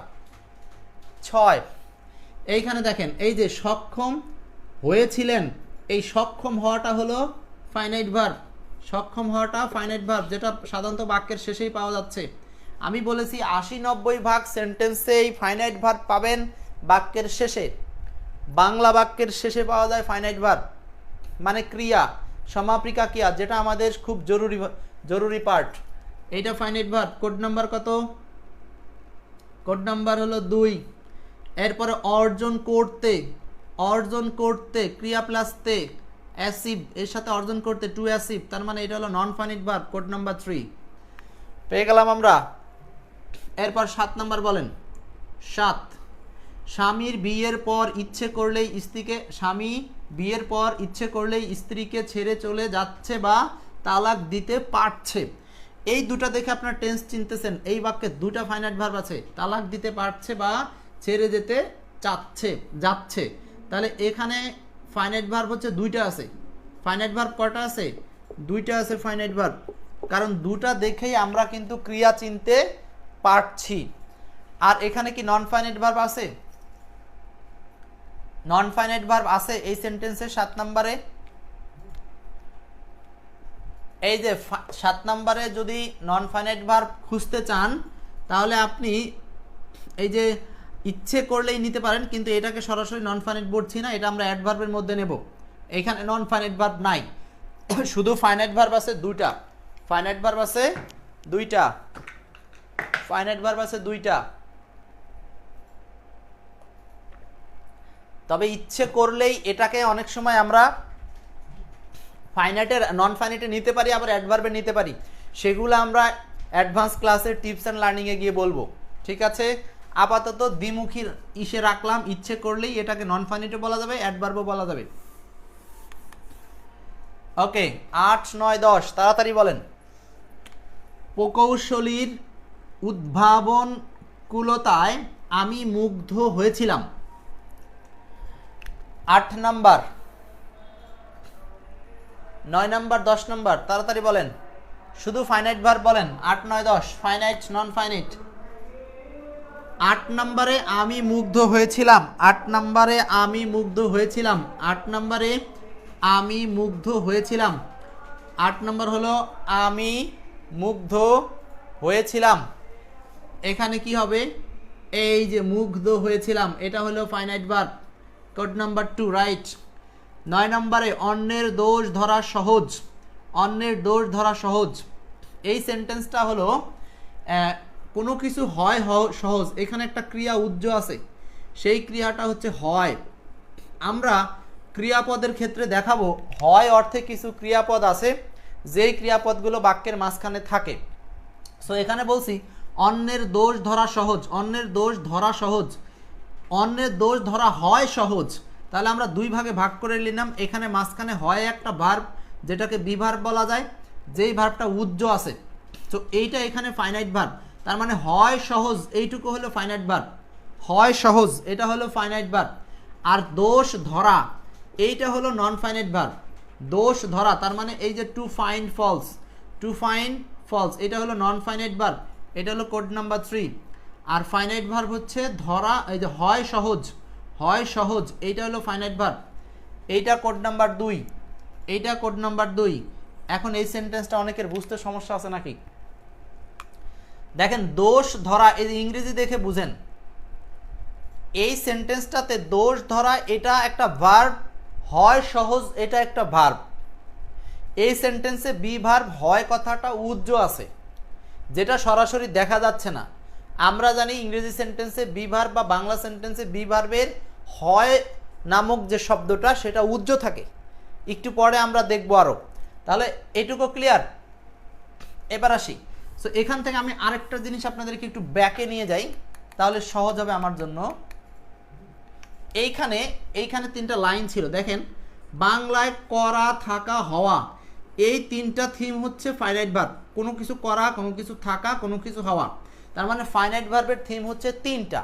6 এইখানে দেখেন, এই যে সক্ষম হয়েছিলেন, এই সক্ষম হওয়াটা হলো ফাইনাইট ভার্ব। সক্ষম হওয়াটা ফাইনাইট ভার্ব, যেটা সাধারণত বাক্যের শেষেই পাওয়া যাচ্ছে। আমি বলেছি 80-90 সেন্টেন্সে এই ফাইনাইট ভার্ব পাবেন বাক্যের শেষে। বাংলা বাক্যের শেষে পাওয়া যায় ফাইনাইট ভার্ব, মানে ক্রিয়া, সমাপিকা ক্রিয়া, যেটা আমাদের খুব জরুরি পার্ট। এইটা ফাইনাইট ভার্ব। কোড নাম্বার কত? কোড নাম্বার হলো 2। এরপরে অর্জন করতে, অর্জন করতে ক্রিয়া প্লাস তে, অ্যাসিভ এর সাথে অর্জন করতে, টু অ্যাসিভ, তার মানে এটা হলো non finite verb. Code number 3 পেয়ে গেলাম আমরা। এরপর 7 নাম্বার বলেন। 7, স্বামীর বিয়ের পর ইচ্ছে করলেই স্ত্রীকে, স্বামী বিয়ের পর ইচ্ছে করলেই স্ত্রীকে ছেড়ে চলে যাচ্ছে বা তালাক দিতে পারছে। এই দুটা দেখে আপনার টেন্স চিনতেছেন, এই বাক্যে দুটা ফাইনাইট ভার্ব আছে, তালাক দিতে পারছে বা ছেড়ে যেতে চাচ্ছে, যাচ্ছে। তাহলে এখানে ফাইনাইট ভার্ব হচ্ছে দুইটা আছে। ফাইনাইট ভার্ব কয়টা আছে? দুইটা আছে ফাইনাইট ভার্ব, কারণ দুটা দেখেই আমরা কিন্তু ক্রিয়া চিনতে পারছি। আর এখানে কি নন ফাইনাইট ভার্ব আছে? নন ফাইনাইট ভার্ব আছে এই সেন্টেন্সে 7 নম্বরে। এই যে 7 নম্বরে যদি নন ফাইনাইট ভার্ব খুঁজতে চান, তাহলে আপনি এই যে ইচ্ছে করলেই নিতে পারেন, কিন্তু এটাকে সরাসরি নন ফাইনাইট বলছি না, এটা আমরা অ্যাডভার্বের মধ্যে নেব। এখানে নন ফাইনাইট ভার্ব নাই, শুধু ফাইনাইট ভার্ব আছে দুইটা। ফাইনাইট ভার্ব আছে দুইটা, ফাইনাইট ভার্ব আছে দুইটা। তবে ইচ্ছে করলেই এটাকে অনেক সময় আমরা ফাইনাইটের নন ফাইনাইটে নিতে পারি, আবার অ্যাডভার্বে নিতে পারি। সেগুলো আমরা অ্যাডভান্স ক্লাসের টিপস অ্যান্ড লার্নিংয়ে গিয়ে বলবো, ঠিক আছে? আপাতত দ্বিমুখী ইসে রাখলাম, ইচ্ছে করলেই এটাকে নন ফাইনাইটও বলা যাবে, অ্যাডভার্বও বলা যাবে। ওকে, 8, 9, 10 তাড়াতাড়ি বলেন। প্রকৌশলীর উদ্ভাবনকুলতায় আমি মুগ্ধ হয়েছিলাম। 8 নাম্বার, 9 নাম্বার, 10 নাম্বার তাড়াতাড়ি বলেন। শুধু ফাইনাইট ভার্ব বলেন। 8, 9, 10 ফাইনাইট নন ফাইনাইট। 8 নম্বরে আমি মুগ্ধ হয়েছিলাম। 8 নম্বরে আমি মুগ্ধ হয়েছিলাম। 8 নম্বরে আমি মুগ্ধ হয়েছিলাম। 8 নম্বর হলো আমি মুগ্ধ হয়েছিলাম। এখানে কি হবে? এই যে মুগ্ধ হয়েছিলাম, এটা হলো finite verb. Code number 2 right. 9 নম্বরে অন্যের দোষ ধরা সহজ। অন্যের দোষ ধরা সহজ, এই সেন্টেন্সটা হলো কোনো কিছু হয় সহজ, এখানে একটা ক্রিয়া উজ্জ আছে, সেই ক্রিয়াটা হচ্ছে হয়। আমরা ক্রিয়াপদের ক্ষেত্রে দেখাবো হয় অর্থে কিছু ক্রিয়াপদ আছে, যেই ক্রিয়াপদগুলো বাক্যের মাঝখানে থাকে। সো এখানে বলছি অন্যের দোষ ধরা সহজ, অন্যের দোষ ধরা সহজ, অন্যের দোষ ধরা হয় সহজ। তাহলে আমরা দুই ভাগে ভাগ করে নিলাম। এখানে মাঝখানে হয় একটা ভার্ব, যেটাকে বিভার্ব বলা যায়, যেই ভার্বটা উজ্জ আছে। তো এইটা এখানে ফাইনাইট ভার্ব, তার মানে হয় সহজ, এইটুকু হলো ফাইনাইট ভার্ব। হয় সহজ, এটা হলো ফাইনাইট ভার্ব। আর দোষ ধরা, এইটা হলো নন ফাইনাইট ভার্ব। দোষ ধরা, তার মানে এই যে to find falls, to find falls, এটা হলো নন ফাইনাইট ভার্ব। এটা হলো কোড নাম্বার 3। আর ফাইনাইট ভার্ব হচ্ছে ধরা, এই যে হয় সহজ, হয় সহজ, এইটা হলো ফাইনাইট ভার্ব। এইটা কোড নাম্বার 2, এইটা কোড নাম্বার 2। এখন এই সেন্টেন্সটা অনেকের বুঝতে সমস্যা আছে নাকি? দেখেন দোষ ধরা, এই ইংরেজি দেখে বুঝেন। এই সেন্টেন্সটাতে দোষ ধরা এটা একটা ভার্ব হয় সহজ, এটা একটা ভার্ব। এই সেন্টেন্সে বি ভার্ব হয় কথাটা উজ্জ আছে, যেটা সরাসরি দেখা যাচ্ছে না। আমরা জানি ইংরেজি সেন্টেন্সে বি ভার্ব বা বাংলা সেন্টেন্সে বি ভার্বের হয় নামক যে শব্দটা সেটা উজ্জ থাকে, একটু পরে আমরা দেখবো আরও। তাহলে এটুকু ক্লিয়ার। এবার আসি, সো এখান থেকে আমি আরেকটা জিনিস আপনাদেরকে একটু ব্যাকে নিয়ে যাই, তাহলে সহজ হবে আমার জন্য। এইখানে তিনটা লাইন ছিল, দেখেন বাংলায় করা, থাকা, হওয়া, এই তিনটা থিম হচ্ছে ফাইনাইট ভার্ব। কোনো কিছু করা, কোনো কিছু থাকা, কোনো কিছু হওয়া। তার মানে ফাইনাইট ভার্বের থিম হচ্ছে তিনটা,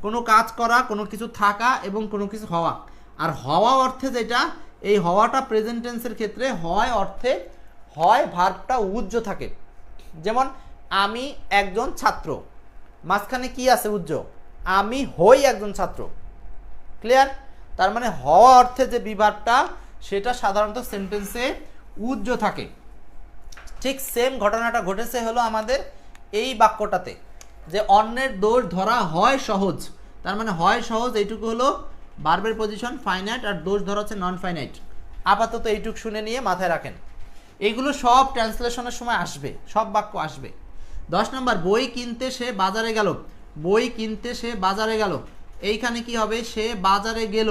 কোনো কাজ করা, কোনো কিছু থাকা এবং কোনো কিছু হওয়া। আর হওয়া অর্থে যেটা, এই হওয়াটা প্রেজেন্ট টেন্সের ক্ষেত্রে হয় অর্থে হয় ভার্বটা উজ্জ থাকে। যেমন আমি একজন ছাত্র, মাঝখানে কি আছে উজ্জ, আমি হই একজন ছাত্র। ক্লিয়ার? তার মানে হওয়া অর্থে যে বিভাগটা সেটা সাধারণত সেন্টেন্সে উজ্জ থাকে। ঠিক সেম ঘটনাটা ঘটেছে হলো আমাদের এই বাক্যটাতে, যে অন্যের দোষ ধরা হয় সহজ। তার মানে হয় সহজ এইটুকু হলো ভার্বের পজিশন ফাইনাইট, আর দোষ ধরা হচ্ছে নন ফাইনাইট। আপাতত এইটুকু শুনে নিয়ে মাথায় রাখেন, এইগুলো সব ট্রান্সলেশনের সময় আসবে, সব বাক্য আসবে। 10 নম্বর, বই কিনতে সে বাজারে গেল। বই কিনতে সে বাজারে গেল, এইখানে কি হবে, সে বাজারে গেল,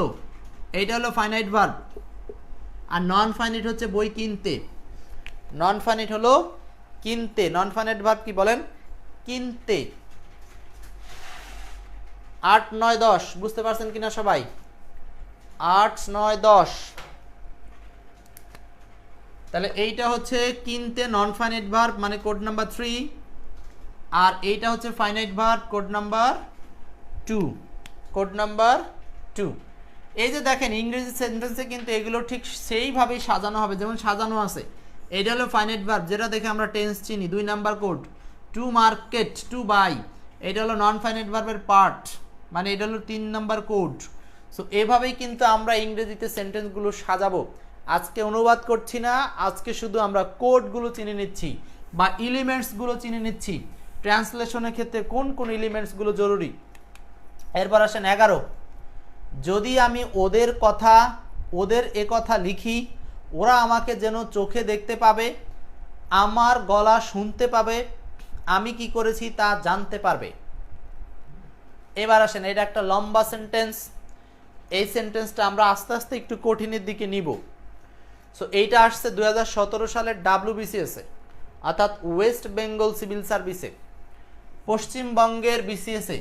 এইটা হলো ফাইনাইট ভার্ব। আর নন ফাইনাইট হচ্ছে বই কিনতে। নন ফাইনাইট হলো কিনতে, নন ফাইনাইট ভার্ব কি বলেন, কিনতে। 8, 9, 10 বুঝতে পারছেন কিনা সবাই? 8, 9, 10। তাহলে এইটা হচ্ছে কিনতে নন ফাইনাইট ভার্ব, মানে কোড নাম্বার 3। আর এইটা হচ্ছে finite verb, code number 2। Code number 2। এই যে দেখেন ইংরেজি সেন্টেন্সে কিন্তু এগুলো ঠিক সেইভাবেই সাজানো হবে, যেমন সাজানো আছে। এইটা হলো ফাইনাইট ভার্ব, যেটা দেখে আমরা টেন্স চিনি, 2 number code. To market, to buy, এটা হলো নন ফাইনাইট ভার্বের পার্ট, মানে এটা হলো 3 নাম্বার কোড। সো এভাবেই কিন্তু আমরা ইংরেজিতে সেন্টেন্সগুলো সাজাবো। আজকে অনুবাদ করছি না, আজকে শুধু আমরা কোডগুলো চিনে নিচ্ছি বা এলিমেন্টসগুলো চিনে নিচ্ছি, ট্রান্সলেশনের ক্ষেত্রে কোন কোন এলিমেন্টসগুলো জরুরি। এরপর আসেন 11, যদি আমি ওদের এ কথা লিখি, ওরা আমাকে যেন চোখে দেখতে পাবে, আমার গলা শুনতে পাবে, আমি কি করেছি তা জানতে পারবে। এবার আসেন, এটা একটা লম্বা সেন্টেন্স, এই সেন্টেন্সটা আমরা আস্তে আস্তে একটু কঠিনের দিকে নিব। সো এইটা আসছে 2017 সালের WBCS এ, অর্থাৎ ওয়েস্ট বেঙ্গল সিভিল সার্ভিসে, পশ্চিমবঙ্গের BCS এ।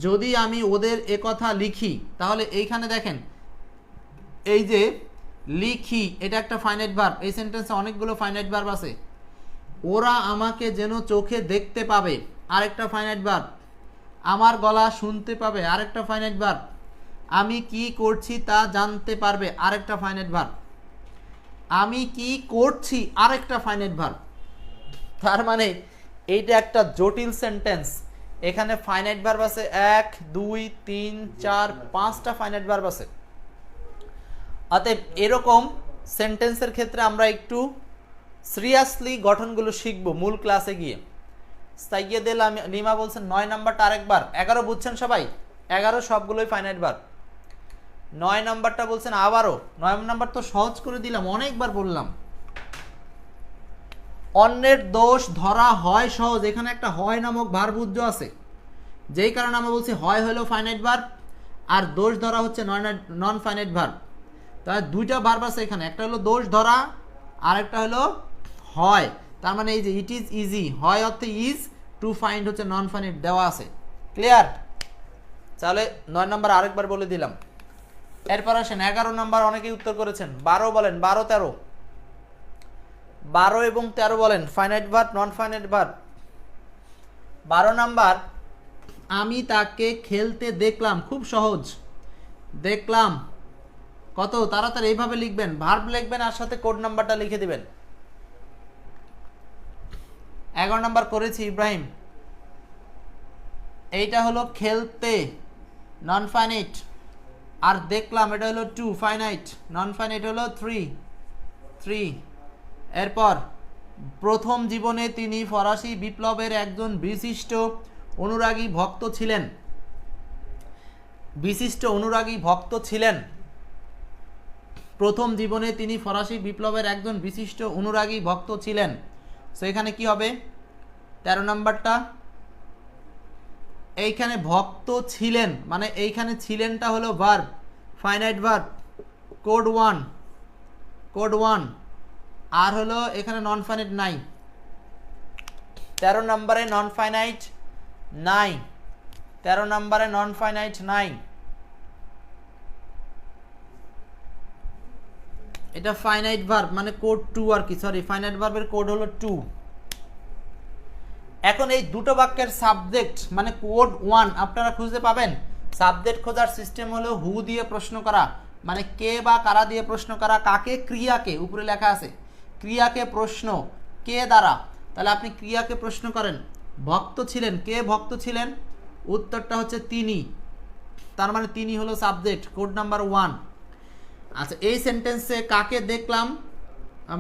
যদি আমি ওদের এ কথা লিখি, তাহলে এইখানে দেখেন এই যে লিখি, এটা একটা ফাইনাইট ভার্ব। এই সেন্টেন্সে অনেকগুলো ফাইনাইট ভার্ব আছে। ওরা আমাকে যেন চোখে দেখতে পাবে, আরেকটা ফাইনাইট ভার্ব। আমার গলা শুনতে পাবে, আরেকটা ফাইনাইট ভার্ব। আমি কি করছি তা জানতে পারবে, আরেকটা ফাইনাইট ভার্ব। আমি কি করছি, আরেকটা ফাইনাইট ভার্ব। তার মানে এইটা একটা জটিল সেন্টেন্স। এখানে ফাইনাইট ভার্ব আছে 1, 2, 3, 4, 5টা ফাইনাইট ভার্ব আছে। অতএব এরকম সেন্টেন্সের ক্ষেত্রে আমরা একটু সিরিয়াসলি গঠনগুলো শিখবো মূল ক্লাসে গিয়ে। সাইয়েদে লিমা বলছেন 9 নাম্বারটা আরেকবার। 11 বুঝছেন সবাই? 11 সবগুলোই ফাইনাইট ভার্ব। 9 নাম্বারটা বলছেন আবারও। 9 নাম্বার তো সহজ করে দিলাম, অনেকবার বললাম। অন্যের দোষ ধরা হয় সহজ, এখানে একটা হয় নামক ভার্ব উজ্জ আছে, যেই কারণে আমরা বলছি হয় হলো ফাইনাইট ভার্ব, আর দোষ ধরা হচ্ছে নন ফাইনাইট ভার্ব। তাহলে দুইটা ভার্ব আছে এখানে, একটা হলো দোষ ধরা, আর একটা হলো হয়। তার মানে এই যে ইট ইজ ইজি, হয় অর্থে ইজ, টু ফাইন্ড হচ্ছে নন ফাইনাইট দেওয়া আছে। ক্লিয়ার? তাহলে 9 নাম্বার আরেকবার বলে দিলাম। এরপর আসেন 11 নাম্বার, অনেকেই উত্তর করেছেন। 12 বলেন, 12, 13। 12 এবং 13 বলেন, ফাইনাইট ভার্ব, নন ফাইনাইট ভার্ব। 12 নাম্বার, আমি তাকে খেলতে দেখলাম, খুব সহজ। দেখলাম কত তাড়াতাড়ি এইভাবে লিখবেন, ভার্ব লিখবেন আর সাথে কোড নাম্বারটা লিখে দিবেন। 11 নাম্বার করেছি ইব্রাহিম। এইটা হলো খেলতে, নন ফাইনাইট, আর দেখলাম এটা হলো 2 ফাইনাইট, নন ফাইনাইট হলো 3। এরপর প্রথম জীবনে তিনি ফরাসি বিপ্লবের একজন বিশিষ্ট অনুরাগী ভক্ত ছিলেন। বিশিষ্ট অনুরাগী ভক্ত ছিলেন, প্রথম জীবনে তিনি ফরাসি বিপ্লবের একজন বিশিষ্ট অনুরাগী ভক্ত ছিলেন। সো এখানে কি হবে 13 নাম্বারটা, এইখানে ভক্ত ছিলেন মানে এইখানে ছিলেনটা হলো ভার্ব, ফাইনাইট ভার্ব, কোড 1 আর হলো এখানে নন ফাইনাইট নাই। 13 নম্বরে নন ফাইনাইট নাই, 13 নম্বরে নন ফাইনাইট নাই, এটা ফাইনাইট ভার্ব মানে কোড 2 আর কি, সরি ফাইনাইট ভার্বের কোড হলো 2। এখন এই দুটো বাক্যের সাবজেক্ট মানে কোড 1 আপনারা খুঁজে পাবেন। সাবজেক্ট খোঁজার সিস্টেম হলো হু দিয়ে প্রশ্ন করা, মানে কে বা কারা দিয়ে প্রশ্ন করা, কাকে, ক্রিয়াকে, উপরে লেখা আছে ক্রিয়াকে প্রশ্ন কে দ্বারা, তাহলে আপনি ক্রিয়াকে প্রশ্ন করেন ভক্ত ছিলেন, কে ভক্ত ছিলেন, উত্তরটা হচ্ছে তিনি, তার মানে তিনি হলো সাবজেক্ট, কোড নাম্বার 1। আচ্ছা এই সেন্টেন্সে কাকে দেখলাম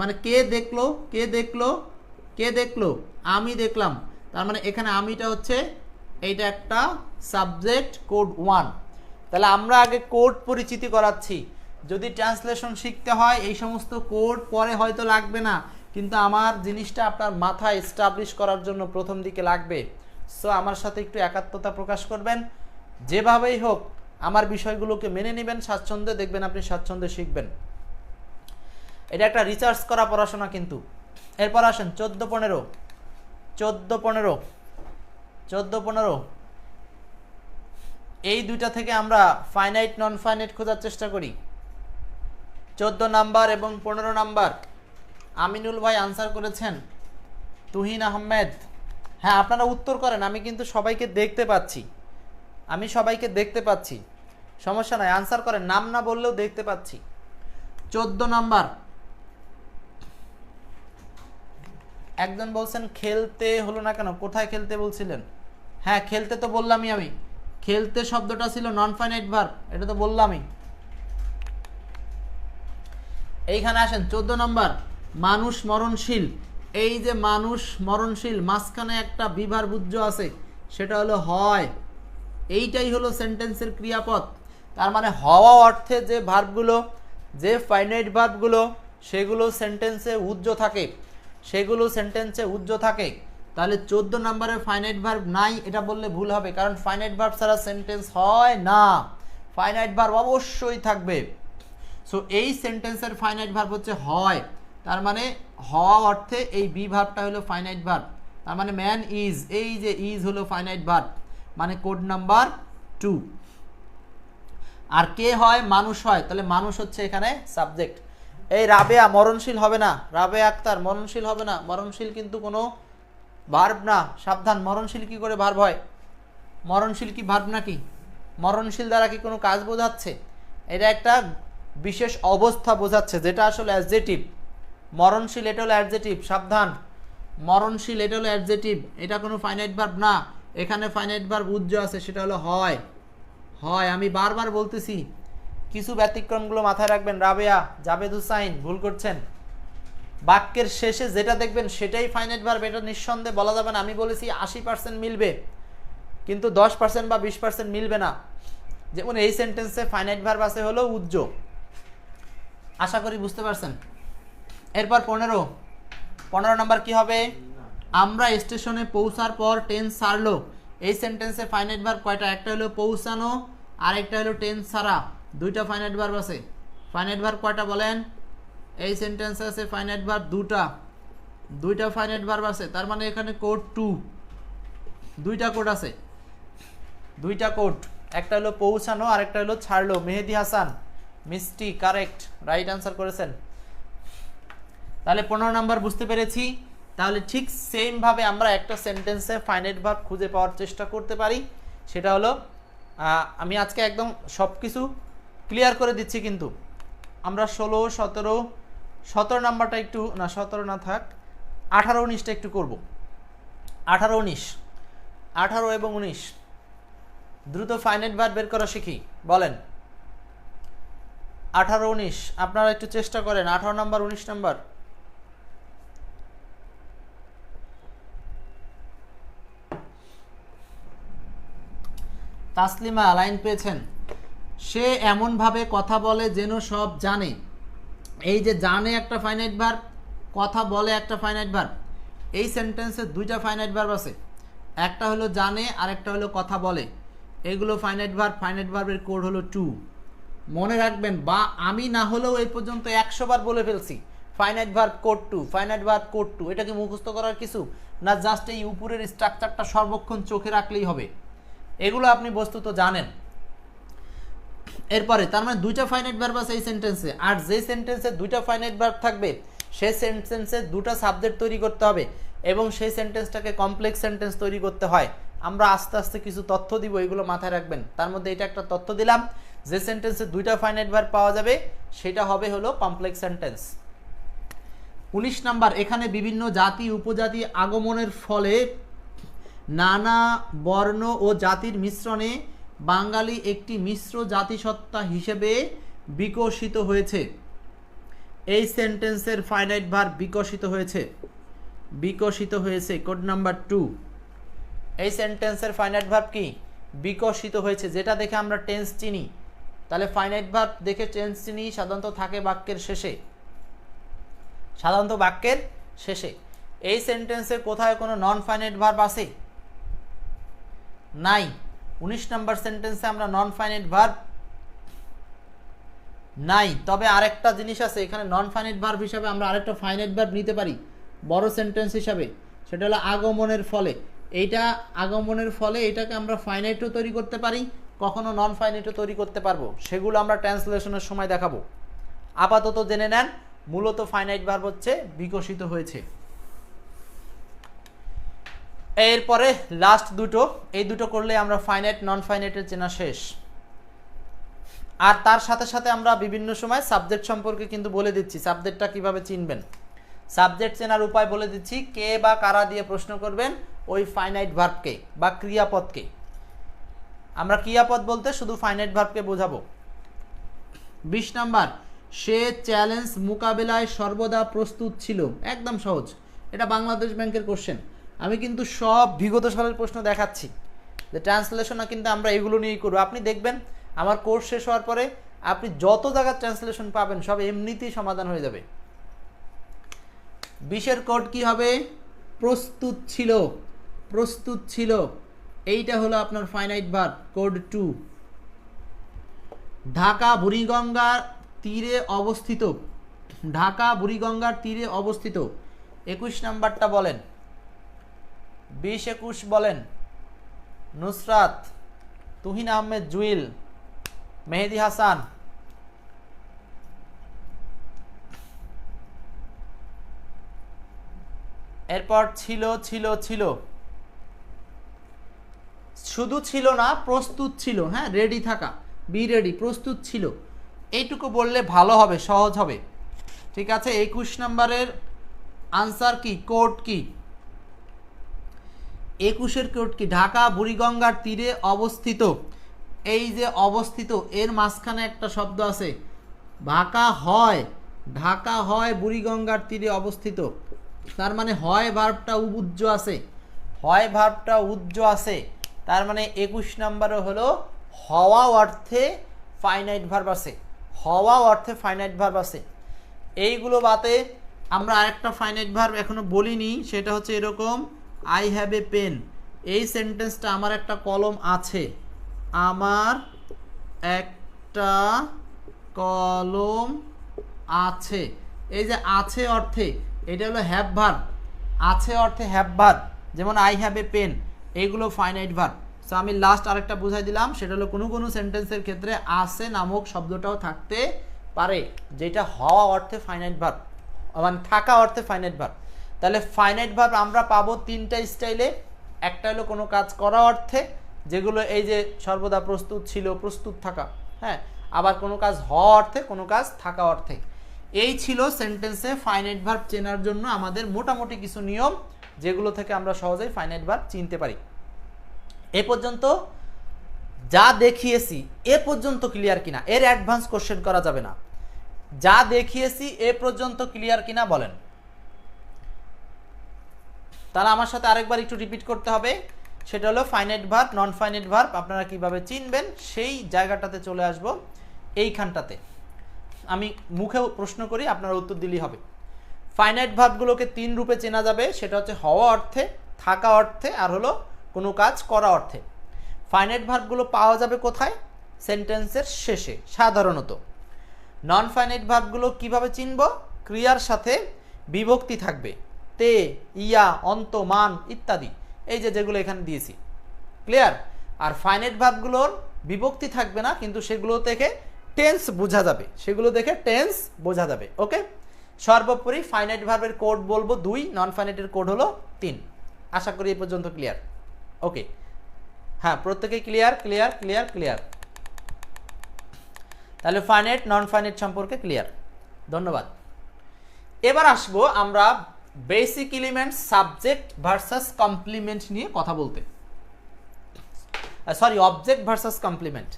মানে কে দেখলো, কে দেখলো, কে দেখলো, আমি দেখলাম, তার মানে এখানে আমিটা হচ্ছে এইটা একটা সাবজেক্ট, কোড 1। তাহলে আমরা আগে কোড পরিচিতি করাচ্ছি, যদি ট্রান্সলেশন শিখতে হয় এই সমস্ত কোড পরে হয়তো লাগবে না, কিন্তু আমার জিনিসটা আপনার মাথায় এস্টাবলিশ করার জন্য প্রথম দিকে লাগবে। সো আমার সাথে একটু একাত্মতা প্রকাশ করবেন, যেভাবেই হোক আমার বিষয়গুলোকে মেনে নেবেন, স্বাচ্ছন্দ্যে দেখবেন আপনি স্বাচ্ছন্দ্যে শিখবেন। এটা একটা রিসার্চ করা পড়াশোনা কিন্তু। এরপর আসেন 14-15 এই দুইটা থেকে আমরা ফাইনাইট নন ফাইনাইট খোঁজার চেষ্টা করি। 14 নাম্বার এবং 15 নাম্বার আমিনুল ভাই আনসার করেছেন, তুহিন আহমেদ, হ্যাঁ আপনারা উত্তর করেন, আমি কিন্তু সবাইকে দেখতে পাচ্ছি, সমস্যা নাই, আনসার করেন, নাম না বললেও দেখতে পাচ্ছি। 14 নাম্বার একজন বলছেন খেলতে হলো না কেন, কোথায় খেলতে বলছিলেন? হ্যাঁ খেলতে তো বললামই আমি, খেলতে শব্দটা ছিল নন ফাইনাইট ভার্ব, এটা তো বললামই। এইখানে আসেন 14 নম্বর মানুষ মরণশীল, এই যে মানুষ মরণশীল মাঝখানে একটা বিভার বুজ্জ আছে, সেটা হলো হয়, এইটাই হলো সেন্টেন্সের ক্রিয়াপদ। তার মানে হওয়া অর্থে যে ভার্বগুলো, যে ফাইনাইট ভার্বগুলো সেগুলো সেন্টেন্সে উজ্জ্ব থাকে, তাহলে 14 নম্বরে ফাইনাইট ভার্ব নাই এটা বললে ভুল হবে, কারণ ফাইনাইট ভার্ব ছাড়া সেন্টেন্স হয় না, ফাইনাইট ভার্ব অবশ্যই থাকবে। সো এই সেন্টেন্সের ফাইনাইট ভার্ব হচ্ছে হয়, তার মানে হওয়া অর্থে এই বি ভার্বটা হলো ফাইনাইট ভার্ব, তার মানে ম্যান ইজ, এই যে ইজ হলো ফাইনাইট ভার্ব, মানে কোড নাম্বার 2। আর কে হয়, মানুষ হয়, তাহলে মানুষ হচ্ছে এখানে সাবজেক্ট। এই রাবেয়া মরণশীল হবে না, রাবেয়া আক্তার মরণশীল হবে না, মরণশীল কিন্তু কোনো ভার্ব না, সাবধান, মরণশীল কি করে ভার্ব হয়? মরণশীল কি ভার্ব নাকি? মরণশীল দ্বারা কি কোনো কাজ বোঝাচ্ছে? এটা একটা বিশেষ অবস্থা বোঝাচ্ছে, যেটা আসলে অ্যাডজেটিভ। মরণশীল এটা হলো অ্যাডজেটিভ, সাবধান, মরণশীল এটা হলো অ্যাডজেটিভ, এটা কোনো ফাইনাইট ভার্ব না। এখানে ফাইনাইট ভার্ব উজ্জ্ব আছে, সেটা হলো হয়, হয়, আমি বারবার বলতেছি, কিছু ব্যতিক্রমগুলো মাথায় রাখবেন। রাবেয়া, জাবেদ হুসাইন ভুল করছেন, বাক্যের শেষে যেটা দেখবেন সেটাই ফাইনাইট ভার্ব, এটা নিঃসন্দেহে বলা যাবে না। আমি বলেছি 80% মিলবে, কিন্তু 10% বা 20% মিলবে না। যেমন এই সেন্টেন্সে ফাইনাইট ভার্ব আছে হলো উজ্জ্ব, আশা করি বুঝতে পারছেন। এরপর 15 নাম্বার কি হবে? আমরা স্টেশনে পৌঁছার পর ট্রেন ছাড়লো, এই সেন্টেন্সে ফাইনাইট ভার্ব কয়টা? একটা হলো পৌঁছানো আর একটা হলো ট্রেন ছাড়া, দুইটা ফাইনাইট ভার্ব আছে। ফাইনাইট ভার্ব কয়টা বলেন? এই সেন্টেন্সে আছে ফাইনাইট ভার্ব দুইটা ফাইনাইট ভার্ব আছে, তার মানে এখানে কোড 2, দুইটা কোড আছে, দুইটা কোড, একটা হলো পৌঁছানো আর একটা হলো ছাড়লো। মেহেদি হাসান, মিষ্টি, কারেক্ট, রাইট আনসার করেছেন। তাহলে 15 নাম্বার বুঝতে পেরেছি। তাহলে ঠিক সেম ভাবে আমরা একটা সেন্টেন্সে ফাইনাইট ভার্ব খুঁজে পাওয়ার চেষ্টা করতে পারি, সেটা হলো আমি আজকে একদম সব কিছু ক্লিয়ার করে দিচ্ছি, কিন্তু আমরা 16, 17 নাম্বারটা একটু না, 17 না থাক, 18, 19টা একটু করব। 18 এবং 19 দ্রুত ফাইনাইট ভার্ব বের করা শিখি, বলেন 18, 19 আপনারা একটু চেষ্টা করেন। 18 নাম্বার, 19 নাম্বার। তাসলিমা লাইন পেয়েছেন। সে এমনভাবে কথা বলে যেন সব জানে, এই যে জানে একটা ফাইনাইট ভার্ব, কথা বলে একটা ফাইনাইট ভার্ব, এই সেন্টেন্সে দুইটা ফাইনাইট ভার্ব আছে, একটা হলো জানে আর একটা হলো কথা বলে। এগুলো ফাইনাইট ভার্ব, ফাইনাইট ভার্বের কোড হলো 2। মনে রাখবেন, বা আমি না হলেও এই পর্যন্ত 100 বার বলে ফেলছি finite verb code 2, finite verb code 2। এটা কি মুখস্থ করার কিছু না, জাস্ট এই উপরের স্ট্রাকচারটা সর্বক্ষণ চোখে রাখলেই হবে, এগুলো আপনি বস্তুত জানেন। এরপরে তার মানে দুইটা ফাইনাইট ভার্ব আছে এই সেন্টেন্সে, আর যে সেন্টেন্সে দুইটা ফাইনাইট ভার্ব থাকবে সেই সেন্টেন্সে দুটো সাবজেক্ট তৈরি করতে হবে, এবং সেই সেন্টেন্সটাকে কমপ্লেক্স সেন্টেন্স তৈরি করতে হয়। আমরা আস্তে আস্তে কিছু তথ্য দিব, এগুলো মাথায় রাখবেন। তার মধ্যে এটা একটা তথ্য দিলাম, যে সেন্টেন্সে দুইটা ফাইনাইট ভার্ব পাওয়া যাবে সেটা হবে হলো কমপ্লেক্স সেন্টেন্স। 19 নাম্বার, এখানে বিভিন্ন জাতি উপজাতি আগমনের ফলে নানা বর্ণ ও জাতির মিশ্রণে বাঙালি একটি মিশ্র জাতিসত্তা হিসেবে বিকশিত হয়েছে। এই সেন্টেন্সের ফাইনাইট ভার্ব বিকশিত হয়েছে, বিকশিত হয়েছে, কোড নাম্বার 2। এই সেন্টেন্সের ফাইনাইট ভার্ব কি? বিকশিত হয়েছে। যেটা দেখে আমরা টেন্স চিনি, তাহলে ফাইনাইট ভার্ব দেখে টেন্স চিনি সাধারণত থাকে বাক্যের শেষে, সাধারণত বাক্যের শেষে। এই সেন্টেন্সে কোথায় কোনো নন ফাইনাইট ভার্ব আছে? নাই। 19 নম্বর সেন্টেন্সে আমরা নন ফাইনাইট ভার্ব নাই। তবে আরেকটা জিনিস আছে, এখানে নন ফাইনাইট ভার্ব হিসাবে আমরা আরেকটা ফাইনাইট ভার্ব নিতে পারি বড় সেন্টেন্স হিসাবে, সেটা হলো আগমনের ফলে। এইটা আগমনের ফলে এটাকে আমরা ফাইনাইটও তৈরি করতে পারি, কখনো নন ফাইনাইটও তৈরি করতে পারবো, সেগুলো আমরা ট্রান্সলেশনের সময় দেখাবো। আপাতত জেনে নেন, মূলত ফাইনাইট ভার্ব হচ্ছে বিকশিত হয়েছে। এরপরে লাস্ট দুটো, এই দুটো করলে আমরা ফাইনাইট নন ফাইনাইটের চেনা শেষ। আর তার সাথে সাথে আমরা বিভিন্ন সময় সাবজেক্ট সম্পর্কে কিন্তু বলে দিচ্ছি, সাবজেক্টটা কিভাবে চিনবেন, সাবজেক্ট চেনার উপায় বলে দিচ্ছি। কে বা কারা দিয়ে প্রশ্ন করবেন ওই ফাইনাইট ভার্বকে বা ক্রিয়াপদকে। আমরা ক্রিয়াপদ বলতে শুধু ফাইনাইট ভার্বকে বোঝাবো। 20 নাম্বার, সে চ্যালেঞ্জ মোকাবেলায় সর্বদা প্রস্তুত ছিল। একদম সহজ, এটা বাংলাদেশ ব্যাংকের কোশ্চেন। আমি কিন্তু সব বিগত সালের প্রশ্ন দেখাচ্ছি, যে ট্রান্সলেশনও কিন্তু আমরা এগুলো নিয়েই করবো। আপনি দেখবেন আমার কোর্স শেষ হওয়ার পরে আপনি যত জায়গার ট্রান্সলেশন পাবেন সব এমনিতেই সমাধান হয়ে যাবে। 20-এর কোড কি হবে? প্রস্তুত ছিল, প্রস্তুত ছিল, এইটা হলো আপনার ফাইনাইট ভার্ব, কোড 2। ঢাকা বুড়িগঙ্গার তীরে অবস্থিত, ঢাকা বুড়িগঙ্গার তীরে অবস্থিত। 21 নাম্বারটা বলেন, 20-21 বলেন। নুসরাত, তুহিন আহমেদ জুইল, মেহেদি হাসান। এরপর ছিল ছিল ছিল, শুধু ছিল না, প্রস্তুত ছিল। হ্যাঁ, রেডি থাকা, বি রেডি, প্রস্তুত ছিল, এইটুকু বললে ভালো হবে, সহজ হবে। ঠিক আছে, 21 নম্বরের আনসার কি? কোড কি? 21-এর কোড কি? ঢাকা বুড়িগঙ্গার তীরে অবস্থিত। এই যে অবস্থিত, এর মাঝখানে একটা শব্দ আছে, ঢাকা হয়, ঢাকা হয় বুড়িগঙ্গার তীরে অবস্থিত। তার মানে হয় ভার্বটা উজ্জ আছে, হয় ভার্বটা উজ্জ আছে। তার মানে 21 নম্বরে হলো হওয়া অর্থে ফাইনাইট ভার্ব আছে, হওয়া অর্থে ফাইনাইট ভার্ব আছে। এইগুলো বাদে আমরা আরেকটা ফাইনাইট ভার্ব এখনো বলিনি, সেটা হচ্ছে এরকম, আই হ্যাভ এ পেন। এই সেন্টেন্সটা আমার একটা কলম আছে, আমার একটা কলম আছে। এই যে আছে অর্থে, এটা হলো হ্যাভ ভার্ব, আছে অর্থে হ্যাভ ভার্ব, যেমন আই হ্যাভ এ পেন, এইগুলো ফাইনাইট ভার্ব। সো আমি লাস্ট আরেকটা বুঝাই দিলাম, সেটা হলো কোনো কোনো সেন্টেন্সের ক্ষেত্রে আছে নামক শব্দটাও থাকতে পারে, যেটা হওয়া অর্থে ফাইনাইট ভার্ব, মানে থাকা অর্থে ফাইনাইট ভার্ব। তাহলে ফাইনাইট ভার্ব আমরা পাবো তিনটা স্টাইলে। একটা হলো কোনো কাজ করা অর্থে, যেগুলো এই যে সর্বদা প্রস্তুত ছিল, প্রস্তুত থাকা। হ্যাঁ, আবার কোনো কাজ হওয়া অর্থে, কোনো কাজ থাকা অর্থে। এই ছিল সেন্টেন্সে ফাইনাইট ভার্ব চেনার জন্য আমাদের মোটামুটি কিছু নিয়ম, যেগুলো থেকে আমরা সহজেই ফাইনাইট ভার্ব চিনতে পারি। এ পর্যন্ত যা দেখিয়েছি এ পর্যন্ত ক্লিয়ার কিনা, এর অ্যাডভান্স কোশ্চেন করা যাবে না। যা দেখিয়েছি এ পর্যন্ত ক্লিয়ার কিনা বলেন। তাহলে আমার সাথে আরেকবার একটু রিপিট করতে হবে, সেটা হলো ফাইনাইট ভার্ব, নন ফাইনাইট ভার্ব আপনারা কিভাবে চিনবেন সেই জায়গাটাতে চলে আসব, এইখানটাতে। আমি মুখেও প্রশ্ন করি, আপনারা উত্তর দিলেই হবে। ফাইনাইট ভার্বগুলোকে 3 রূপে চেনা যাবে, সেটা হচ্ছে হওয়া অর্থে, থাকা অর্থে, আর হলো কোনো কাজ করা অর্থে। ফাইনাইট ভার্বগুলো পাওয়া যাবে কোথায়? সেন্টেন্সের শেষে সাধারণত। নন ফাইনাইট ভার্বগুলো কিভাবে চিনব? ক্রিয়ার সাথে বিভক্তি থাকবে, তে, ইয়া, অন্ত, মান ইত্যাদি, এই যে যেগুলো এখানে দিয়েছি। ক্লিয়ার? আর ফাইনাইট ভার্বগুলোর বিভক্তি থাকবে না, কিন্তু সেগুলো থেকে টেন্স বোঝা যাবে, সেগুলো দেখে টেন্স বোঝা যাবে। ওকে, সর্বোপরি ফাইনাইট ভার্বের কোড বলবো 2, নন ফাইনাইটের কোড হলো 3। আশা করি এই পর্যন্ত ক্লিয়ার। ওকে, হ্যাঁ, প্রত্যেকেই ক্লিয়ার ক্লিয়ার ক্লিয়ার ক্লিয়ার। তাহলে ফাইনাইট নন ফাইনাইট সম্পর্কে ক্লিয়ার, ধন্যবাদ। এবার আসবো আমরা basic element subject versus complement নিয়ে কথা বলতে। Sorry, object versus complement.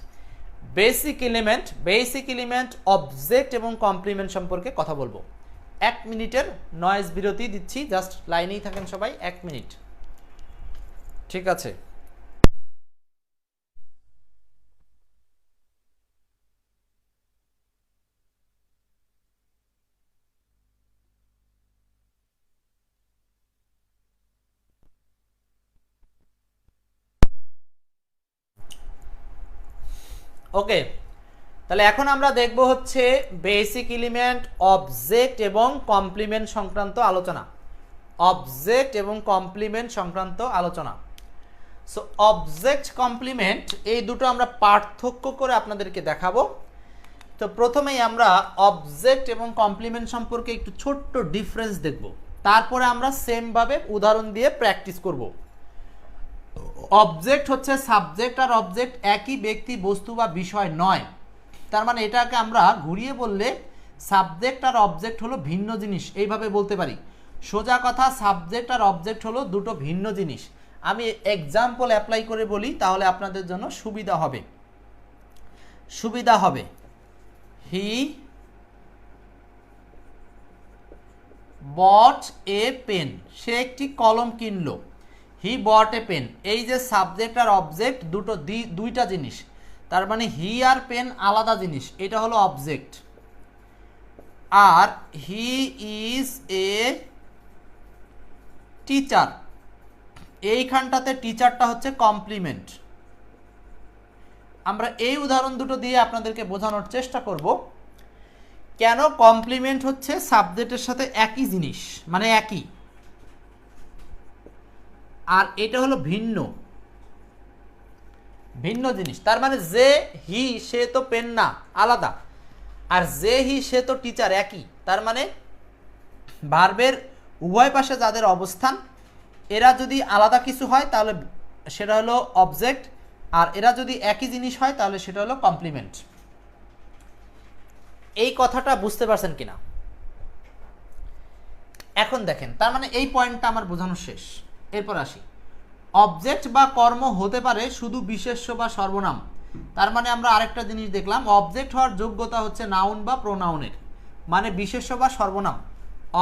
Basic element, object এবং কমপ্লিমেন্ট সম্পর্কে কথা বলবো। 1 মিনিটের নয়েজ বিরতি দিচ্ছি, জাস্ট লাইনেই থাকেন সবাই, 1 মিনিট। ঠিক আছে? ওকে, তাহলে এখন আমরা দেখব হচ্ছে বেসিক এলিমেন্ট, অবজেক্ট এবং কমপ্লিমেন্ট সংক্রান্ত আলোচনা। অবজেক্ট এবং কমপ্লিমেন্ট সংক্রান্ত আলোচনা। সো অবজেক্ট, কমপ্লিমেন্ট এই দুটো আমরা পার্থক্য করে আপনাদেরকে দেখাবো। তো প্রথমেই আমরা অবজেক্ট এবং কমপ্লিমেন্ট সম্পর্কে একটু ছোট্ট ডিফারেন্স দেখব, তারপরে আমরা সেমভাবে উদাহরণ দিয়ে প্র্যাকটিস করব। অবজেক্ট হচ্ছে সাবজেক্ট আর অবজেক্ট একই ব্যক্তি, বস্তু বা বিষয় নয়। তার মানে এটাকে আমরা ঘুরিয়ে বললে সাবজেক্ট আর অবজেক্ট হলো ভিন্ন জিনিস, এইভাবে বলতে পারি। সোজা কথা, সাবজেক্ট আর অবজেক্ট হলো দুটো ভিন্ন জিনিস। আমি এক্সাম্পল অ্যাপ্লাই করে বলি, তাহলে আপনাদের জন্য সুবিধা হবে। হি বট এ পেন, সে একটি কলম কিনলো। হি বট এ পেন, এই যে সাবজেক্ট আর অবজেক্ট দুইটা জিনিস, তার মানে হি আর পেন আলাদা জিনিস, এটা হলো অবজেক্ট। আর হি ইজ এ টিচার, এইখানটাতে টিচারটা হচ্ছে কমপ্লিমেন্ট। আমরা এই উদাহরণ দুটো দিয়ে আপনাদেরকে বোঝানোর চেষ্টা করব কেন কমপ্লিমেন্ট হচ্ছে সাবজেক্টের সাথে একই জিনিস, মানে একই, আর এটা হলো ভিন্ন জিনিস। তার মানে যে হি, সে তো পেন না, আলাদা, আর যে হি, সে তো টিচার, একই। তার মানে ভার্বের উভয় পাশে যাদের অবস্থান, এরা যদি আলাদা কিছু হয় তাহলে সেটা হলো অবজেক্ট, আর এরা যদি একই জিনিস হয় তাহলে সেটা হলো কমপ্লিমেন্ট। এই কথাটা বুঝতে পারছেন কিনা? এখন দেখেন, তার মানে এই পয়েন্টটা আমার বোঝানো শেষ। এরপর আসি, অবজেক্ট বা কর্ম হতে পারে শুধু বিশেষ্য বা সর্বনাম। তার মানে আমরা আরেকটা জিনিস দেখলাম, অবজেক্ট হওয়ার যোগ্যতা হচ্ছে নাউন বা প্রোনাউনের, মানে বিশেষ্য বা সর্বনাম।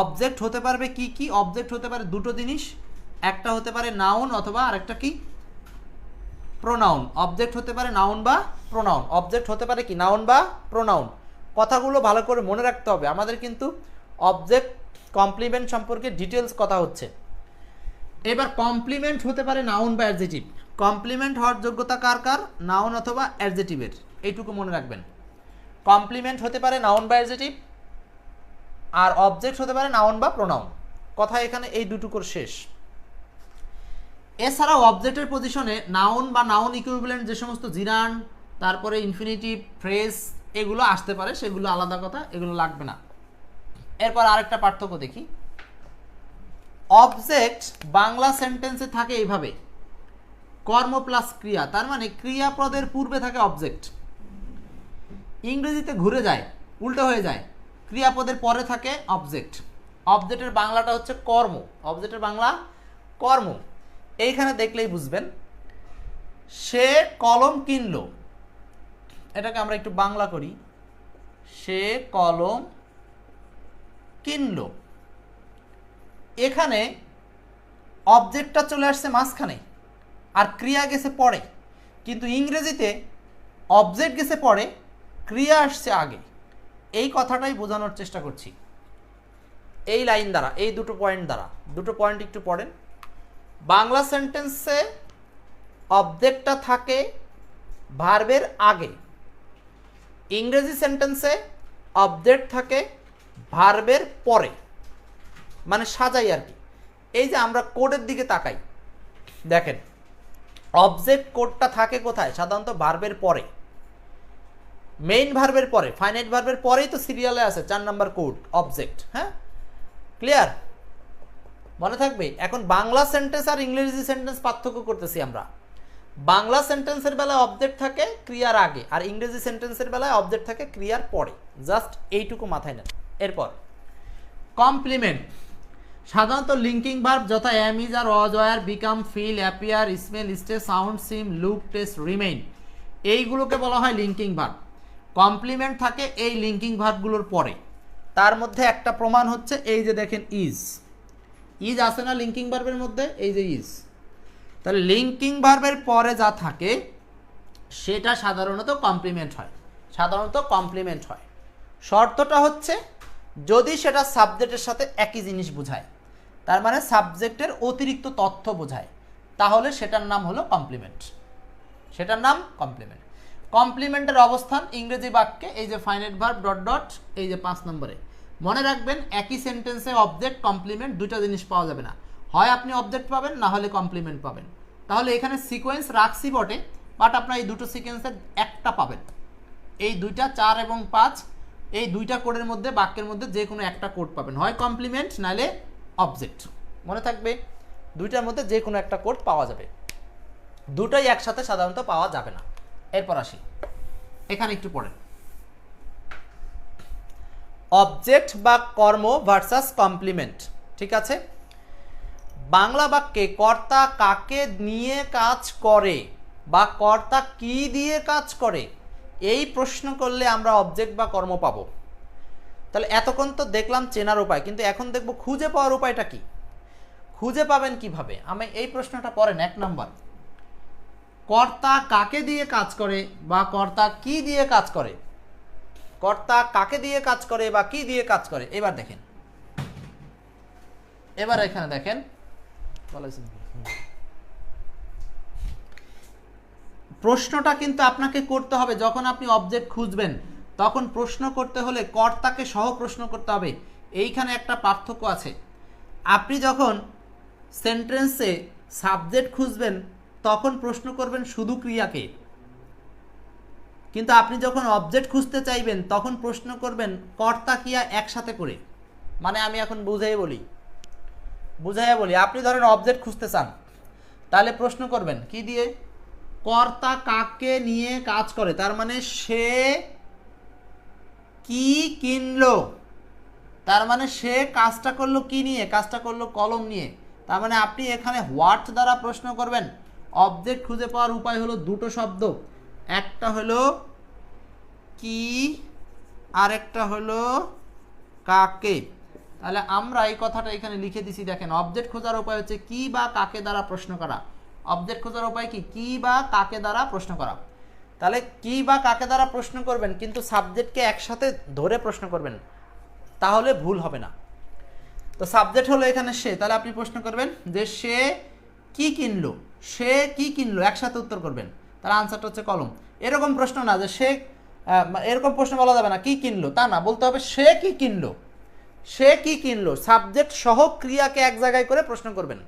অবজেক্ট হতে পারবে কি কি? অবজেক্ট হতে পারে দুটো জিনিস, একটা হতে পারে নাউন অথবা আরেকটা কি? প্রোনাউন। অবজেক্ট হতে পারে নাউন বা প্রোনাউন। অবজেক্ট হতে পারে কি? নাউন বা প্রোনাউন। কথাগুলো ভালো করে মনে রাখতে হবে, আমাদের কিন্তু অবজেক্ট কমপ্লিমেন্ট সম্পর্কে ডিটেলস কথা হচ্ছে। এবার কমপ্লিমেন্ট হতে পারে নাউন বা অ্যাডজেটিভ। কমপ্লিমেন্ট হওয়ার যোগ্যতা কার কার? নাউন অথবা অ্যাডজেটিভের, এইটুকু মনে রাখবেন। কমপ্লিমেন্ট হতে পারে নাউন বা অ্যাডজেটিভ, আর অবজেক্ট হতে পারে নাউন বা প্রোনাউন। কথা এখানে এই দুটুকুর শেষ। এছাড়াও অবজেক্টের পজিশনে নাউন বা নাউন ইকুইভ্যালেন্ট যে সমস্ত জিরান্ড, তারপরে ইনফিনিটিভ, ফ্রেজ, এগুলো আসতে পারে, সেগুলো আলাদা কথা, এগুলো লাগবে না। এরপর আরেকটা পার্থক্য দেখি, অবজেক্ট বাংলা সেন্টেন্সে থাকে এইভাবে, কর্ম প্লাস ক্রিয়া, তার মানে ক্রিয়াপদের পূর্বে থাকে অবজেক্ট। ইংরেজিতে ঘুরে যায়, উল্টো হয়ে যায়, ক্রিয়াপদের পরে থাকে অবজেক্ট। অবজেক্টের বাংলাটা হচ্ছে কর্ম, অবজেক্টের বাংলা কর্ম। এইখানে দেখলেই বুঝবেন, সে কলম কিনলো, এটাকে আমরা একটু বাংলা করি, সে কলম কিনলো। এখানে অবজেক্টটা চলে আসছে মাঝখানে আর ক্রিয়া গেছে পরে, কিন্তু ইংরেজিতে অবজেক্ট গেছে পরে, ক্রিয়া আসছে আগে। এই কথাটাই বোঝানোর চেষ্টা করছি এই লাইন দ্বারা, এই দুটো পয়েন্ট দ্বারা। দুটো পয়েন্ট একটু পড়েন। বাংলা সেন্টেন্সে অবজেক্টটা থাকে ভার্বের আগে, ইংরেজি সেন্টেন্সে অবজেক্ট থাকে ভার্বের পরে, মানে সাজাই আর কি। এই যে আমরা কোডের দিকে তাকাই, দেখেন অবজেক্ট কোডটা থাকে কোথায়? সাধারণত ভার্বের পরে, মেইন ভার্বের পরে, ফাইনাইট ভার্বের পরেই তো সিরিয়ালে আছে 4 নাম্বার কোড অবজেক্ট। হ্যাঁ, ক্লিয়ার? মনে থাকবে। এখন বাংলা সেন্টেন্স আর ইংরেজি সেন্টেন্স পার্থক্য করতেছি আমরা। বাংলা সেন্টেন্সের বেলায় অবজেক্ট থাকে ক্রিয়ার আগে, আর ইংরেজি সেন্টেন্সের বেলায় অবজেক্ট থাকে ক্রিয়ার পরে। জাস্ট এইটুকু মাথায় নেন। এরপর কমপ্লিমেন্ট, সাধারণত লিঙ্কিং ভার্ব যথা am, is, are, was, were, become, feel, appear, smell, stay, sound, seem, look, taste, remain, এইগুলোকে বলা হয় লিঙ্কিং ভার্ব। কমপ্লিমেন্ট থাকে এই লিঙ্কিং ভার্বগুলোর পরে। তার মধ্যে একটা প্রমাণ হচ্ছে এই যে দেখেন ইজ, ইজ আছে না লিঙ্কিং ভার্বের মধ্যে? এই যে ইজ। তাহলে লিঙ্কিং ভার্বের পরে যা থাকে সেটা সাধারণত কমপ্লিমেন্ট হয়, সাধারণত কমপ্লিমেন্ট হয়। শর্তটা হচ্ছে যদি সেটা সাবজেক্টের সাথে একই জিনিস বোঝায়, তার মানে সাবজেক্টের অতিরিক্ত তথ্য বোঝায়, তাহলে সেটার নাম হলো কমপ্লিমেন্ট, সেটার নাম কমপ্লিমেন্ট। কমপ্লিমেন্টের অবস্থান ইংরেজি বাক্যে এই যে ফাইনাইট ভার্ব ডট ডট, এই যে 5 নম্বরে। মনে রাখবেন একই সেন্টেন্সে অবজেক্ট কমপ্লিমেন্ট দুটো জিনিস পাওয়া যাবে না, হয় আপনি অবজেক্ট পাবেন না হলে কমপ্লিমেন্ট পাবেন। তাহলে এখানে সিকোয়েন্স রাখছি বটে, বাট আপনার এই দুটো সিকোয়েন্সের একটা পাবেন। এই দুইটা 4 এবং 5, এই দুইটা কোডের মধ্যে বাক্যের মধ্যে যে কোনো একটা কোড পাবেন, হয় কমপ্লিমেন্ট নাহলে অবজেক্ট। মনে থাকবে দুইটার মধ্যে যে কোনো একটা কোড পাওয়া যাবে, দুটোই একসাথে সাধারণত পাওয়া যাবে না। এরপর আসি, এখানে একটু পড়েন অবজেক্ট বা কর্ম ভার্সাস কমপ্লিমেন্ট। ঠিক আছে, বাংলা বাক্যে কর্তা কাকে নিয়ে কাজ করে বা কর্তা কি দিয়ে কাজ করে, এই প্রশ্ন করলে আমরা অবজেক্ট বা কর্ম পাবো। তাহলে এতক্ষণ তো দেখলাম চেনার উপায়, কিন্তু এখন দেখব খুঁজে পাওয়ার উপায়টা কি। খুঁজে পাবেন কিভাবে? আমি এই প্রশ্নটা পড়েন। 1 নম্বর, কর্তা কাকে দিয়ে কাজ করে বা কর্তা কি দিয়ে কাজ করে, কর্তা কাকে দিয়ে কাজ করে বা কি দিয়ে কাজ করে। এবার দেখেন, এবার এখানে দেখেন প্রশ্নটা কিন্তু আপনাকে করতে হবে। যখন আপনি অবজেক্ট খুঁজবেন তখন প্রশ্ন করতে হলে কর্তাকে সহ প্রশ্ন করতে হবে। এইখানে একটা পার্থক্য আছে। আপনি যখন সেন্টেন্সে সাবজেক্ট খুঁজবেন তখন প্রশ্ন করবেন শুধু ক্রিয়াকে, কিন্তু আপনি যখন অবজেক্ট খুঁজতে চাইবেন তখন প্রশ্ন করবেন কর্তা ক্রিয়া একসাথে করে। মানে আমি এখন বুঝাইয়া বলি, আপনি ধরেন অবজেক্ট খুঁজতে চান, তাহলে প্রশ্ন করবেন কি দিয়ে? কর্তা কাকে নিয়ে কাজ করে, তার মানে সে কি কিনলো, তার মানে সে কাজটা করলো কি নিয়ে? কাজটা করলো কলম নিয়ে। তার মানে আপনি এখানে হোয়াট দ্বারা প্রশ্ন করবেন। অবজেক্ট খুঁজে পাওয়ার উপায় হলো দুটো শব্দ, একটা হলো কি আর একটা হলো কাকে। তাহলে আমরা এই কথাটা এখানে লিখে দিছি। দেখেন অবজেক্ট খোঁজার উপায় হচ্ছে কি বা কাকে দ্বারা প্রশ্ন করা। অবজেক্ট খোঁজার উপায় কি বা কাকে দ্বারা প্রশ্ন করা। তাহলে কি বা কাকে দ্বারা প্রশ্ন করবেন, কিন্তু সাবজেক্টকে একসাথে ধরে প্রশ্ন করবেন, তাহলে ভুল হবে না। তো সাবজেক্ট হলো এখানে সে, তাহলে আপনি প্রশ্ন করবেন যে সে কি কিনলো, সে কি কিনলো, একসাথে উত্তর করবেন। তার আনসারটা হচ্ছে কলম। এরকম প্রশ্ন না যে সে, এরকম প্রশ্ন বলা যাবে না কি কিনলো, তা না, বলতে হবে সে কি কিনলো, সে কি কিনলো। সাবজেক্ট সহ ক্রিয়াকে এক জায়গায় করে প্রশ্ন করবেন,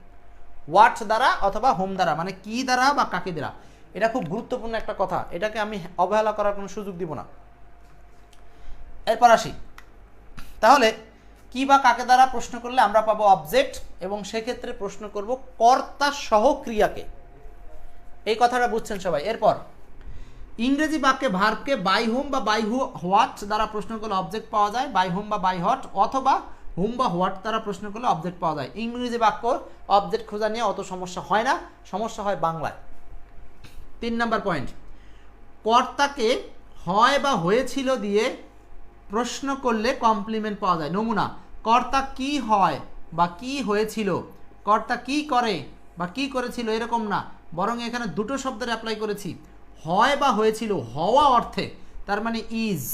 হোয়াট দ্বারা অথবা হোম দ্বারা, মানে কি দ্বারা বা কাকে দ্বারা। এটা খুব গুরুত্বপূর্ণ একটা কথা, এটাকে আমি অবহেলা করার কোনো সুযোগ দিব না। এরপর আসি, তাহলে কি বা কাকে দ্বারা প্রশ্ন করলে আমরা পাবো অবজেক্ট, এবং সেক্ষেত্রে প্রশ্ন করব কর্তা সহ ক্রিয়াকে। এই কথাটা বুঝছেন সবাই? এরপর ইংরেজি বাক্যে ভার্বকে বাই হোম বা বাই হোয়াট দ্বারা প্রশ্ন করলে অবজেক্ট পাওয়া যায়, বাই হোম বা বাই হট, অথবা হোম বা হোয়াট দ্বারা প্রশ্ন করলে অবজেক্ট পাওয়া যায়। ইংরেজি বাক্য অবজেক্ট খোঁজা নিয়ে অত সমস্যা হয় না, সমস্যা হয় বাংলায়। 3 নম্বর পয়েন্ট, কর্তাকে হয় বা হয়েছিল দিয়ে প্রশ্ন করলে কমপ্লিমেন্ট পাওয়া যায়। নমুনা, কর্তা কি হয় বা কি হয়েছিল, কর্তা কি করে বা কি করেছিল, এরকম না, বরং এখানে দুটো শব্দের অ্যাপ্লাই করেছি। হয় বা হয়েছিল, হওয়া অর্থে, তার মানে ইজ,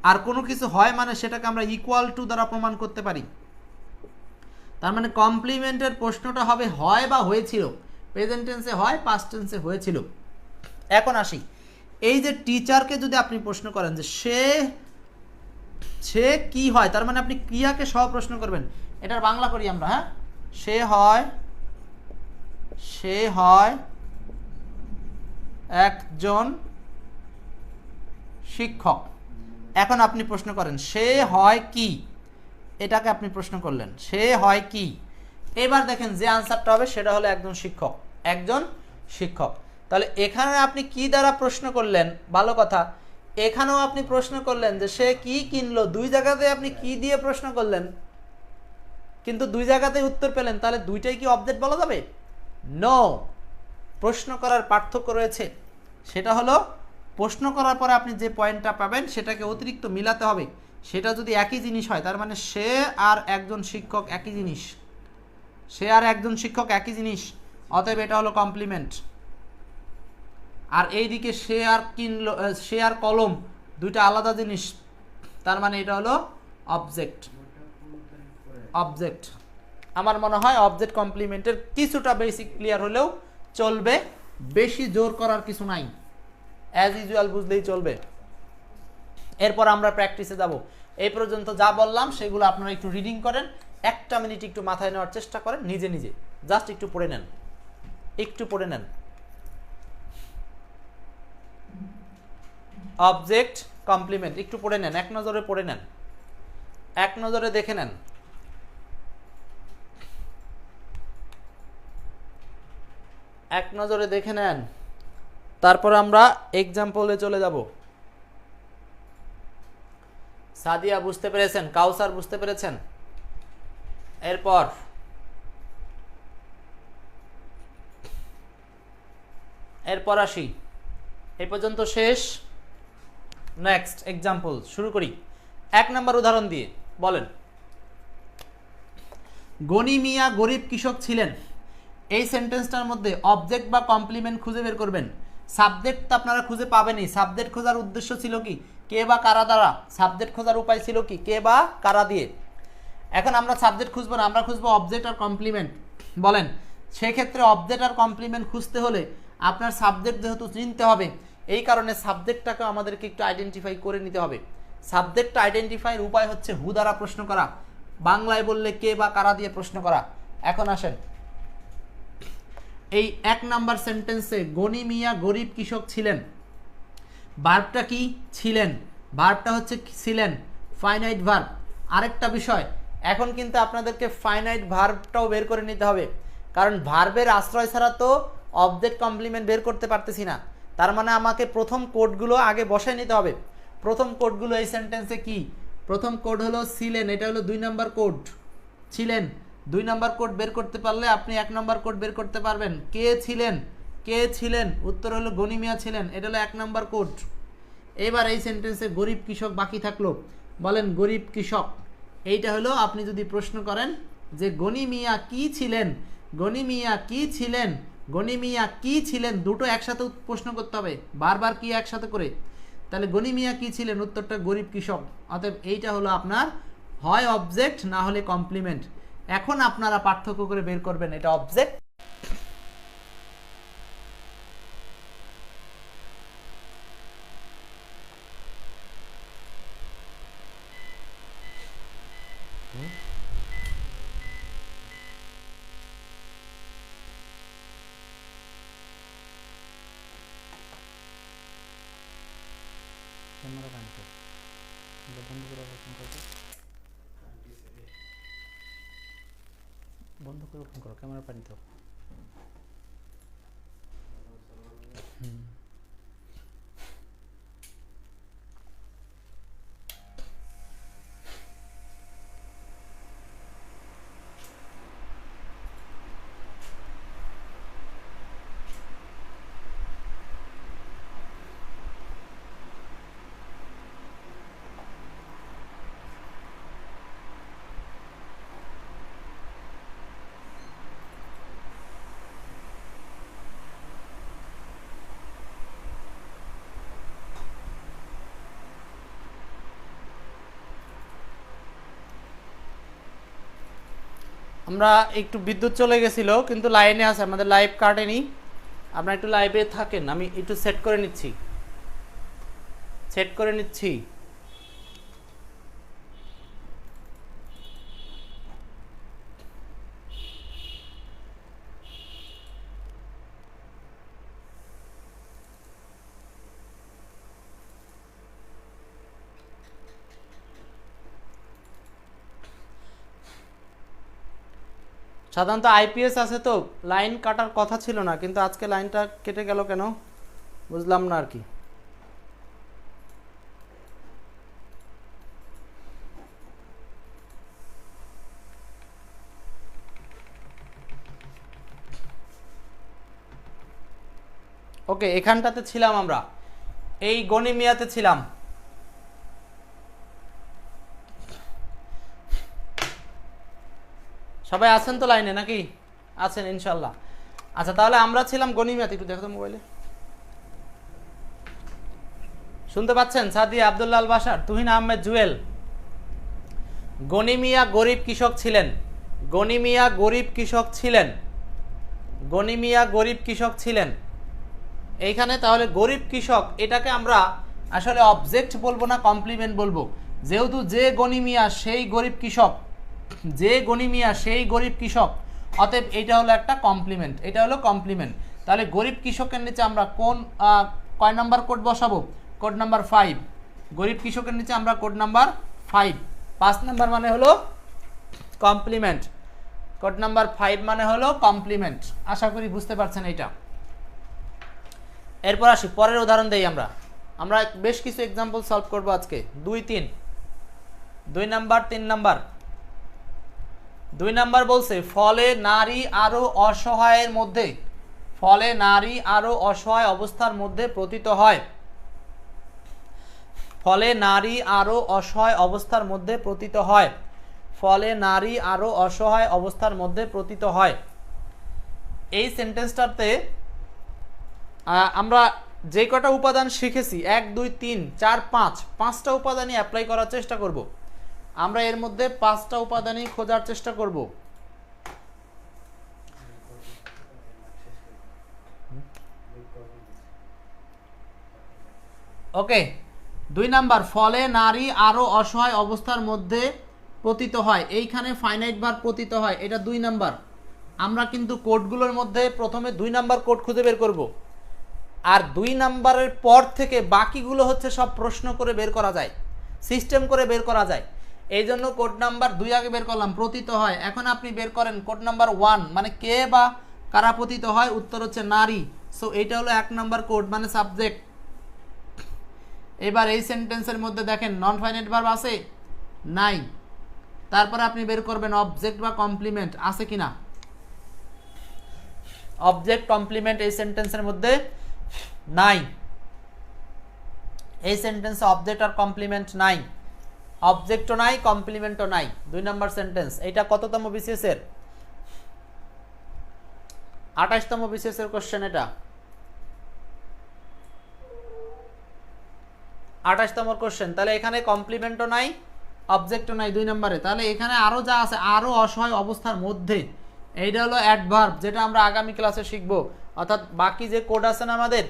আর কোনো কিছু হয় মানে সেটাকে আমরা ইকুয়াল টু দ্বারা প্রমাণ করতে পারি। তার মানে কমপ্লিমেন্টের প্রশ্নটা হবে হয় বা হয়েছিল, প্রেজেন্ট টেন্সে হয়, পাস্ট টেন্সে হয়েছিল। এখন আসি, এই যে টিচারকে যদি আপনি প্রশ্ন করেন যে সে কি হয়, তার মানে আপনি ক্রিয়াকে সহ প্রশ্ন করবেন। এটার বাংলা করি আমরা, হ্যাঁ, সে হয় একজন শিক্ষক। এখন আপনি প্রশ্ন করেন সে হয় কি, এটাকে আপনি প্রশ্ন করলেন সে হয় কি। এবার দেখেন যে আনসারটা হবে সেটা হলো একজন শিক্ষক, একজন শিক্ষক। তাহলে এখানে আপনি কি দ্বারা প্রশ্ন করলেন, ভালো কথা, এখানেও আপনি প্রশ্ন করলেন যে সে কি কিনলো, দুই জায়গাতে আপনি কি দিয়ে প্রশ্ন করলেন, কিন্তু দুই জায়গাতেই উত্তর পেলেন, তাহলে দুইটাই কি অবজেক্ট বলা যাবে? নো, প্রশ্ন করার পার্থক্য রয়েছে। সেটা হলো প্রশ্ন করার পরে আপনি যে পয়েন্টটা পাবেন সেটাকে অতিরিক্ত মিলাতে হবে। সেটা যদি একই জিনিস হয়, তার মানে সে আর একজন শিক্ষক একই জিনিস, সে আর একজন শিক্ষক একই জিনিস, অতএব এটা হলো কমপ্লিমেন্ট। আর এইদিকে সে আর কিনলো, সে আর কলম দুইটা আলাদা জিনিস, তার মানে এটা হলো অবজেক্ট। অবজেক্ট আমার মনে হয় অবজেক্ট কমপ্লিমেন্টের কিছুটা বেসিক ক্লিয়ার হলেও চলবে, বেশি জোর করার কিছু নাই, অ্যাজ ইউজুয়াল বুঝলেই চলবে। এরপর আমরা প্র্যাকটিসে যাব। এই পর্যন্ত যা বললাম সেগুলো আপনারা একটু রিডিং করেন, একটা মিনিট একটু মাথায় নেওয়ার চেষ্টা করেন, নিজে নিজে জাস্ট একটু পড়ে নেন, একটু পড়ে নেন। অবজেক্ট কমপ্লিমেন্ট একটু পড়ে নেন, এক নজরে পড়ে নেন, এক নজরে দেখে নেন। এক নজরে দেখে নেন, তারপর আমরা এক্সাম্পলে চলে যাব। সাদিয়া বুঝতে পেরেছেন, কাউসার বুঝতে পেরেছেন? এরপর আসি, এই পর্যন্ত শেষ। নেক্সট এক্সাম্পল শুরু করি। 1 নম্বর উদাহরণ দিয়ে বলেন, গনি মিয়া গরিব কৃষক ছিলেন। এই সেন্টেন্সটার মধ্যে অবজেক্ট বা কমপ্লিমেন্ট খুঁজে বের করবেন। সাবজেক্ট তো আপনারা খুঁজে পাবেনই, সাবজেক্ট খোঁজার উদ্দেশ্য ছিল কি, কে বা কারা দ্বারা, সাবজেক্ট খোঁজার উপায় ছিল কি, কে বা কারা দিয়ে। এখন আমরা সাবজেক্ট খুঁজবো না, আমরা খুঁজবো অবজেক্ট আর কমপ্লিমেন্ট। বলেন, সেক্ষেত্রে অবজেক্ট আর কমপ্লিমেন্ট খুঁজতে হলে আপনার সাবজেক্ট যেহেতু চিনতে হবে, এই কারণে সাবজেক্টটাকে আমাদেরকে একটু আইডেন্টিফাই করে নিতে হবে। সাবজেক্টটা আইডেন্টিফাইয়ের উপায় হচ্ছে হু দ্বারা প্রশ্ন করা, বাংলায় বললে কে বা কারা দিয়ে প্রশ্ন করা। এখন আসেন, এই 1 নাম্বার সেন্টেন্সে গনি মিয়া গরিব কৃষক ছিলেন, ভার্বটা কি, ছিলেন, ভার্বটা হচ্ছে ছিলেন, ফাইনাইট ভার্ব। আরেকটা বিষয়, এখন কিন্তু আপনাদেরকে ফাইনাইট ভার্বটাও বের করে নিতে হবে, কারণ ভার্বের আশ্রয় ছাড়া তো অবজেক্ট কমপ্লিমেন্ট বের করতে পারতেছি না। তার মানে আমাকে প্রথম কোডগুলো আগে বসায় নিতে হবে। প্রথম কোডগুলো এই সেন্টেন্সে কি, প্রথম কোড হলো ছিলেন, এটা হলো 2 নাম্বার কোড, ছিলেন। 2 নাম্বার কোড বের করতে পারলে আপনি 1 নাম্বার কোড বের করতে পারবেন। কে ছিলেন, কে ছিলেন, উত্তর হলো গনি মিয়া ছিলেন, এটা হলো 1 নাম্বার কোড। এবার এই সেন্টেন্সে গরিব কৃষক বাকি থাকলো, বলেন গরিব কৃষক। এইটা হলো আপনি যদি প্রশ্ন করেন যে গনি মিয়া কি ছিলেন, গনি মিয়া কি ছিলেন, গনি মিয়া কি ছিলেন, দুটো একসাথে প্রশ্ন করতে হবে, বারবার কি একসাথে করে, তাহলে গনি মিয়া কি ছিলেন, উত্তরটা গরিব কৃষক। অতএব এইটা হলো আপনার হয় অবজেক্ট না হলে কমপ্লিমেন্ট। এখন আপনারা পার্থক্য করে বের করবেন এটা অবজেক্ট বন্ধ করে ওপেন করো, ক্যামেরা পানি তো। আমরা একটু বিদ্যুৎ চলে গেছিল কিন্তু লাইনে আছে, আমাদের লাইভ কাটেনি। আপনারা একটু লাইভে থাকেন, আমি একটু সেট করে নিচ্ছি। সাধারণত আইপিএস আছে তো লাইন কাটার কথা ছিল না, কিন্তু আজকে লাইনটা কেটে গেল কেন বুঝলাম না আর কি। ওকে, এখানটাতে ছিলাম আমরা, এই গণিমিয়াতে ছিলাম। সবাই আছেন তো লাইনে নাকি? আছেন ইনশাল্লাহ। আচ্ছা, তাহলে আমরা ছিলাম গণিমিয়াতে। একটু দেখো তো মোবাইলে, শুনতে পাচ্ছেন? সাদিয়া, আব্দুল্লাহ আল বাশার, তুহিন আহমেদ, জুয়েল। গণিমিয়া গরিব কৃষক ছিলেন। এইখানে তাহলে গরিব কৃষক, এটাকে আমরা আসলে অবজেক্ট বলবো না, কমপ্লিমেন্ট বলবো। যেহেতু যে গণিমিয়া সেই গরিব কৃষক, অতএব এটা হলো একটা কমপ্লিমেন্ট, তাহলে গরিব কৃষকের নিচে আমরা কয় নাম্বার কোড বসাবো? Code number 5। গরিব কৃষকের নিচে আমরা কোড নাম্বার 5 নাম্বার মানে হলো কমপ্লিমেন্ট। কোড নাম্বার 5 মানে হলো কমপ্লিমেন্ট। আশা করি বুঝতে পারছেন এইটা। এরপর আসি, পরের উদাহরণ দেই। আমরা বেশ কিছু এক্সাম্পল সলভ করব আজকে। 2, 3, 2 নাম্বার, 3 নাম্বার। 2 নাম্বার বলছে ফলে নারী আরো অসহায় অবস্থার মধ্যে পতিত হয়। এই সেন্টেন্সটাতে আমরা যে কটা উপাদান শিখেছি, 1, 2, 3, 4, 5টা উপাদানই অ্যাপ্লাই করার চেষ্টা করব। আমরা এর মধ্যে 5টা উপাদানই খোঁজার চেষ্টা করব। ওকে, 2 নাম্বার, ফলে নারী আরো অসহায় অবস্থার মধ্যে পতিত হয়। এইখানে ফাইনাইট ভার্ব পতিত হয়, এটা 2 নাম্বার। আমরা কিন্তু কোডগুলোর মধ্যে প্রথমে 2 নাম্বার কোড খুঁজে বের করব, আর 2 নাম্বারের পর থেকে বাকিগুলো হচ্ছে সব প্রশ্ন করে বের করা যায়, সিস্টেম করে বের করা যায়। এই জন্য কোড নাম্বার 2 আগে বের করলাম, পতিত হয়। এখন আপনি বের করেন কোড নাম্বার 1, মানে কে বা কারা পতিত হয়? উত্তর হচ্ছে নারী। সো এইটা হলো 1 নাম্বার কোড, মানে সাবজেক্ট। এবার এই সেন্টেন্সের মধ্যে দেখেন নন ফাইনাইট ভার্ব আছে? নাই। তারপরে আপনি বের করবেন অবজেক্ট বা কমপ্লিমেন্ট আছে কিনা। অবজেক্ট কমপ্লিমেন্ট এই সেন্টেন্সের মধ্যে নাই। এই সেন্টেন্সে অবজেক্ট আর কমপ্লিমেন্ট নাই, অবজেক্টও নাই, কমপ্লিমেন্টও নাই। 2 নাম্বার সেন্টেন্স। এটা কততম বিসিএস এর? 28তম বিসিএস এর কোশ্চেন এটা। 28তম কোশ্চেন। তাহলে এখানে কমপ্লিমেন্টও নাই, অবজেক্টও নাই 2 নম্বরে। তাহলে এখানে আরো যা আছে, আরো অসহায় অবস্থার মধ্যে, এইটা হলো অ্যাডভার্ব, যেটা আমরা আগামী ক্লাসে শিখবো। অর্থাৎ বাকি যে কোড আছে না আমাদের,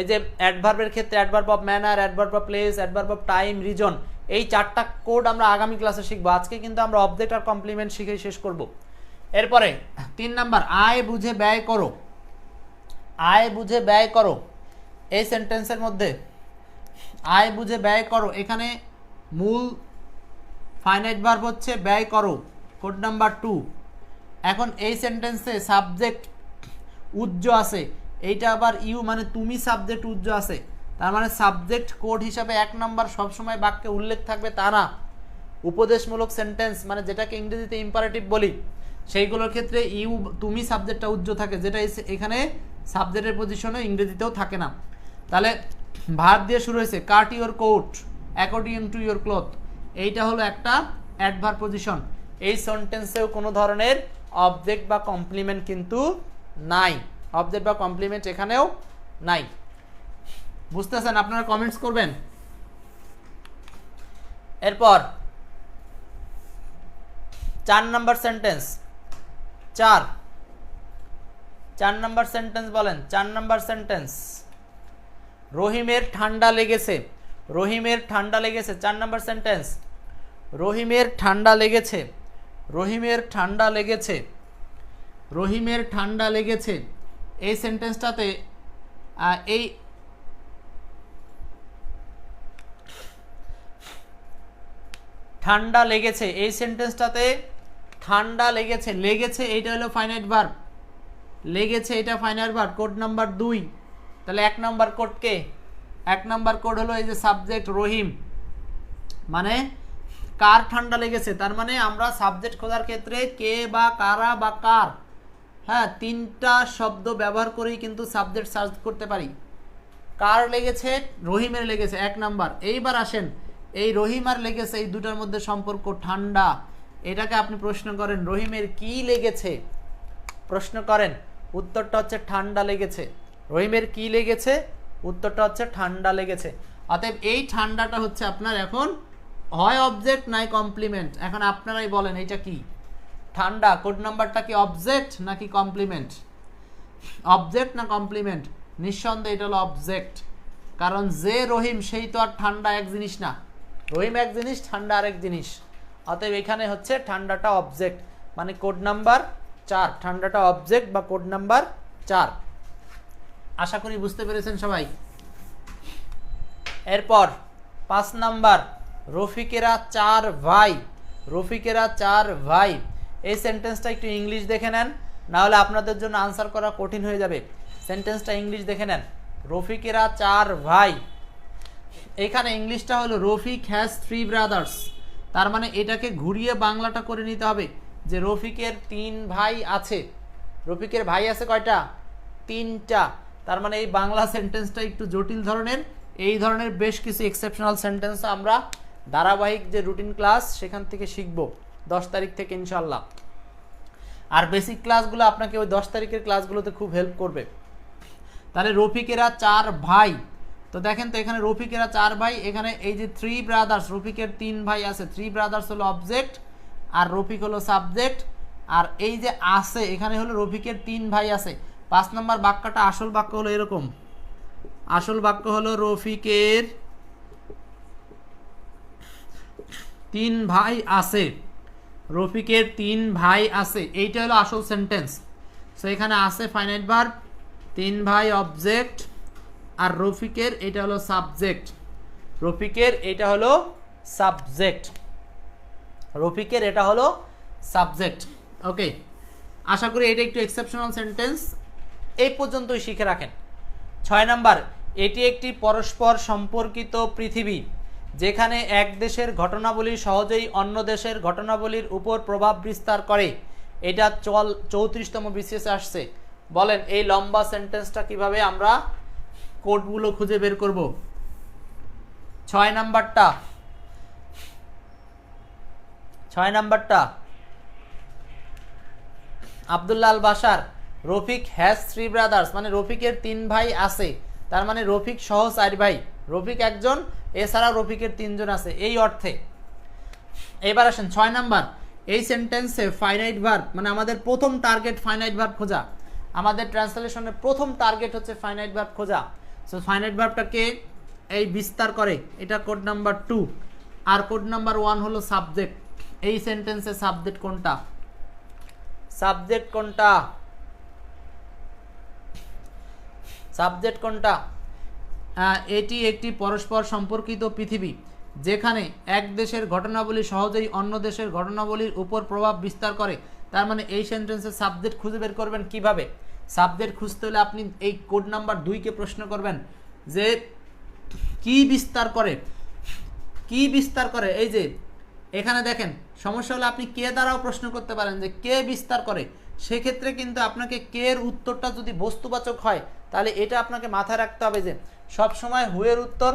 এই যে অ্যাডভার্বের ক্ষেত্রে adverb of manner, adverb of place, adverb of time, reason, এই 4টা কোড আমরা আগামী ক্লাসে শিখবো। আজকে কিন্তু আমরা অবজেক্ট আর কমপ্লিমেন্ট শিখে শেষ করব। এরপরে 3 নাম্বার, আয় বুঝে ব্যয় করো। এই সেন্টেন্সের মধ্যে আয় বুঝে ব্যয় করো, এখানে মূল ফাইনাইট ভার্ব হচ্ছে ব্যয় করো, কোড নাম্বার 2। এখন এই সেন্টেন্সে সাবজেক্ট উজ্জ আছে, এইটা আবার ইউ মানে তুমি, সাবজেক্ট উজ্জ আছে। তার মানে সাবজেক্ট কোড হিসাবে 1 নাম্বার সবসময় বাক্যে উল্লেখ থাকবে তা না। উপদেশমূলক সেন্টেন্স মানে যেটাকে ইংরেজিতে ইম্পারেটিভ বলি, সেইগুলোর ক্ষেত্রে ইউ তুমি সাবজেক্টটা উজ্জ থাকে, যেটা এখানে সাবজেক্টের পজিশনে ইংরেজিতেও থাকে না। তাহলে ভার্ব দিয়ে শুরু হয়েছে, cut your coat according to your cloth, এইটা হলো একটা অ্যাডভার্ব পজিশন। এই সেন্টেন্সেও কোনো ধরনের অবজেক্ট বা কমপ্লিমেন্ট কিন্তু নাই, অবজেক্ট বা কমপ্লিমেন্ট এখানেও নাই। বুঝতেছেন? আপনারা কমেন্টস করবেন। এরপর 4 নাম্বার সেন্টেন্স, 4 4 নাম্বার সেন্টেন্স বলেন, 4 নাম্বার সেন্টেন্স। রহিমের ঠান্ডা লেগেছে, রহিমের ঠান্ডা লেগেছে, 4 নাম্বার সেন্টেন্স। রহিমের ঠান্ডা লেগেছে, রহিমের ঠান্ডা লেগেছে, রহিমের ঠান্ডা লেগেছে। এই সেন্টেন্সটাতে এই ঠান্ডা লেগেছে, এই সেন্টেন্সটাতে ঠান্ডা লেগেছে, লেগেছে এইটা হলো ফাইনাইট ভার্ব, লেগেছে এটা ফাইনাইট ভার্ব। কোড নাম্বার 2, তাহলে 1 নাম্বার কোড কে? 1 নাম্বার কোড হলো এই যে সাবজেক্ট রহিম, মানে কার ঠান্ডা লেগেছে। তার মানে আমরা সাবজেক্ট খোঁজার ক্ষেত্রে কে বা কারা বা কার, হ্যাঁ 3টা শব্দ ব্যবহার করেই কিন্তু সাবজেক্ট সার্চ করতে পারি। কার লেগেছে? রহিমের লেগেছে 1 নাম্বার। এইবার আসেন, এই রহিম আর লেগেছে এই দুটার মধ্যে সম্পর্ক ঠান্ডা, এটাকে আপনি প্রশ্ন করেন রহিমের কি লেগেছে, প্রশ্ন করেন, উত্তরটা হচ্ছে ঠান্ডা লেগেছে। রহিমের কি লেগেছে? উত্তরটা হচ্ছে ঠান্ডা লেগেছে। অতএব এই ঠান্ডাটা হচ্ছে আপনার এখন হয় অবজেক্ট নাই কমপ্লিমেন্ট। এখন আপনারাই বলেন এটা কি? ঠান্ডা কোড নাম্বারটা কি অবজেক্ট নাকি কমপ্লিমেন্ট? অবজেক্ট না কমপ্লিমেন্ট? নিঃসন্দেহে এটা হলো অবজেক্ট, কারণ যে রহিম সেই তো আর ঠান্ডা এক জিনিস না। রহিম এক জিনিস, ঠান্ডা আরেক জিনিস। অতএব এখানে হচ্ছে ঠান্ডাটা অবজেক্ট, মানে কোড নাম্বার 4, ঠান্ডাটা অবজেক্ট বা কোড নাম্বার 4। আশা করি বুঝতে পেরেছেন সবাই। এরপর 5 নাম্বার, রফিকেরা 4 ভাই, রফিকেরা 4 ভাই। এই সেন্টেন্সটা একটু ইংলিশ দেখে নেন, না হলে আপনাদের জন্য আনসার করা কঠিন হয়ে যাবে। সেন্টেন্সটা ইংলিশ দেখে নেন, রফিকেরা 4 ভাই। এখানে ইংলিশটা হলো রফিক হ্যাজ 3 ব্রাদার্স। তার মানে এটাকে ঘুরিয়ে বাংলাটা করে নিতে হবে যে রফিকের 3 ভাই আছে। রফিকের ভাই আছে কয়টা? 3টা। তার মানে এই বাংলা সেন্টেন্সটা একটু জটিল ধরনের। এই ধরনের বেশ কিছু এক্সেপশনাল সেন্টেন্স আমরা ধারাবাহিক যে রুটিন ক্লাস সেখান থেকে শিখব 10 তারিখ থেকে ইনশাল্লাহ। আর বেসিক ক্লাসগুলো আপনাকে ওই 10 তারিখের ক্লাসগুলোতে খুব হেল্প করবে। তাহলে রফিকেরা 4 ভাই, তো দেখেন তো এখানে রফিকেরা 4 ভাই, এখানে এই যে 3 ব্রাদার্স, রফিকের 3 ভাই আছে, 3 ব্রাদার্স হলো অবজেক্ট আর রফিক হলো সাবজেক্ট। আর এই যে আছে এখানে হলো রফিকের 3 ভাই আছে। 5 নম্বর বাক্যটা আসল বাক্য হলো এরকম, আসল বাক্য হলো রফিকের 3 ভাই আছে, রফিকের 3 ভাই আছে, এইটা হলো আসল সেন্টেন্স। সো এখানে আছে ফাইনাইট ভার্ব, 3 ভাই অবজেক্ট, আর রফিকের এটা হলো সাবজেক্ট, রফিকের এটা হলো সাবজেক্ট, রফিকের এটা হলো সাবজেক্ট। ওকে, আশা করি এটা একটু এক্সেপশনাল সেন্টেন্স এই পর্যন্তই শিখে রাখেন। 6 নাম্বার, এটি একটি পরস্পর সম্পর্কিত পৃথিবী যেখানে এক দেশের ঘটনাবলী সহজেই অন্য দেশের ঘটনাবলীর উপর প্রভাব বিস্তার করে। এটা 34তম বিসিএসে আসছে। বলেন এই লম্বা সেন্টেন্সটা কিভাবে আমরা কোডগুলো খুঁজে বের করব? 6 নাম্বারটা, 6 নাম্বারটা আব্দুল্লাহ আল বাশার, রফিক হ্যাজ 3 ব্রাদার্স, মানে রফিকের 3 ভাই আছে। তার মানে রফিক সহ 4 ভাই, রফিক একজন, এছাড়া রফিকের 3 জন আছে, এই অর্থে। এবার আসেন 6 নাম্বার, এই সেন্টেন্সে ফাইনাইট ভার্ব, মানে আমাদের প্রথম টার্গেট ফাইনাইট ভার্ব খোঁজা। আমাদের ট্রান্সলেশনের প্রথম টার্গেট হচ্ছে ফাইনাইট ভার্ব খোঁজা। সো ফাইনাইট ভার্বটাকে এই বিস্তার করে, এটা কোড নাম্বার 2। আর কোড নাম্বার 1 হলো সাবজেক্ট। এই সেন্টেন্সে সাবজেক্ট কোনটা? সাবজেক্ট কোনটা? সাবজেক্ট কোনটা? এটি একটি পরস্পর সম্পর্কিত পৃথিবী যেখানে এক দেশের ঘটনাবলী সহজেই অন্য দেশের ঘটনাবলীর উপর প্রভাব বিস্তার করে। তার মানে এই সেন্টেন্সের সাবজেক্ট খুঁজে বের করবেন কিভাবে? সাবজেক্ট খুঁজতে হলে আপনি এই কোড নাম্বার 2কে প্রশ্ন করবেন যে কি বিস্তার করে, কি বিস্তার করে। এই যে এখানে দেখেন, সমস্যা হলে আপনি কে দ্বারাও প্রশ্ন করতে পারেন যে কে বিস্তার করে। সেক্ষেত্রে কিন্তু আপনাকে কে এর উত্তরটা যদি বস্তুবাচক হয় তাহলে এটা আপনাকে মাথায় রাখতে হবে যে সবসময় হুয়ের উত্তর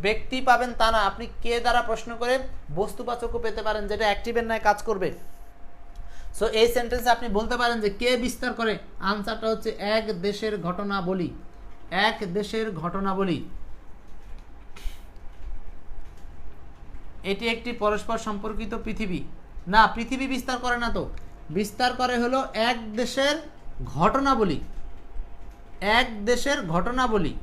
ব্যক্তি পাবেন তা না, আপনি কে দ্বারা প্রশ্ন করে বস্তুবাচকও পেতে পারেন, যেটা অ্যাক্টিভের ন্যায় কাজ করবে। সো এই সেন্টেন্সে আপনি বলতে পারেন যে কে বিস্তার করে, আনসারটা হচ্ছে এক দেশের ঘটনাবলী, এক দেশের ঘটনাবলী। এটি একটি পরস্পর সম্পর্কিত পৃথিবী, না পৃথিবী বিস্তার করে না তো, বিস্তার করে হলো এক দেশের ঘটনাবলী, এক দেশের ঘটনাবলী,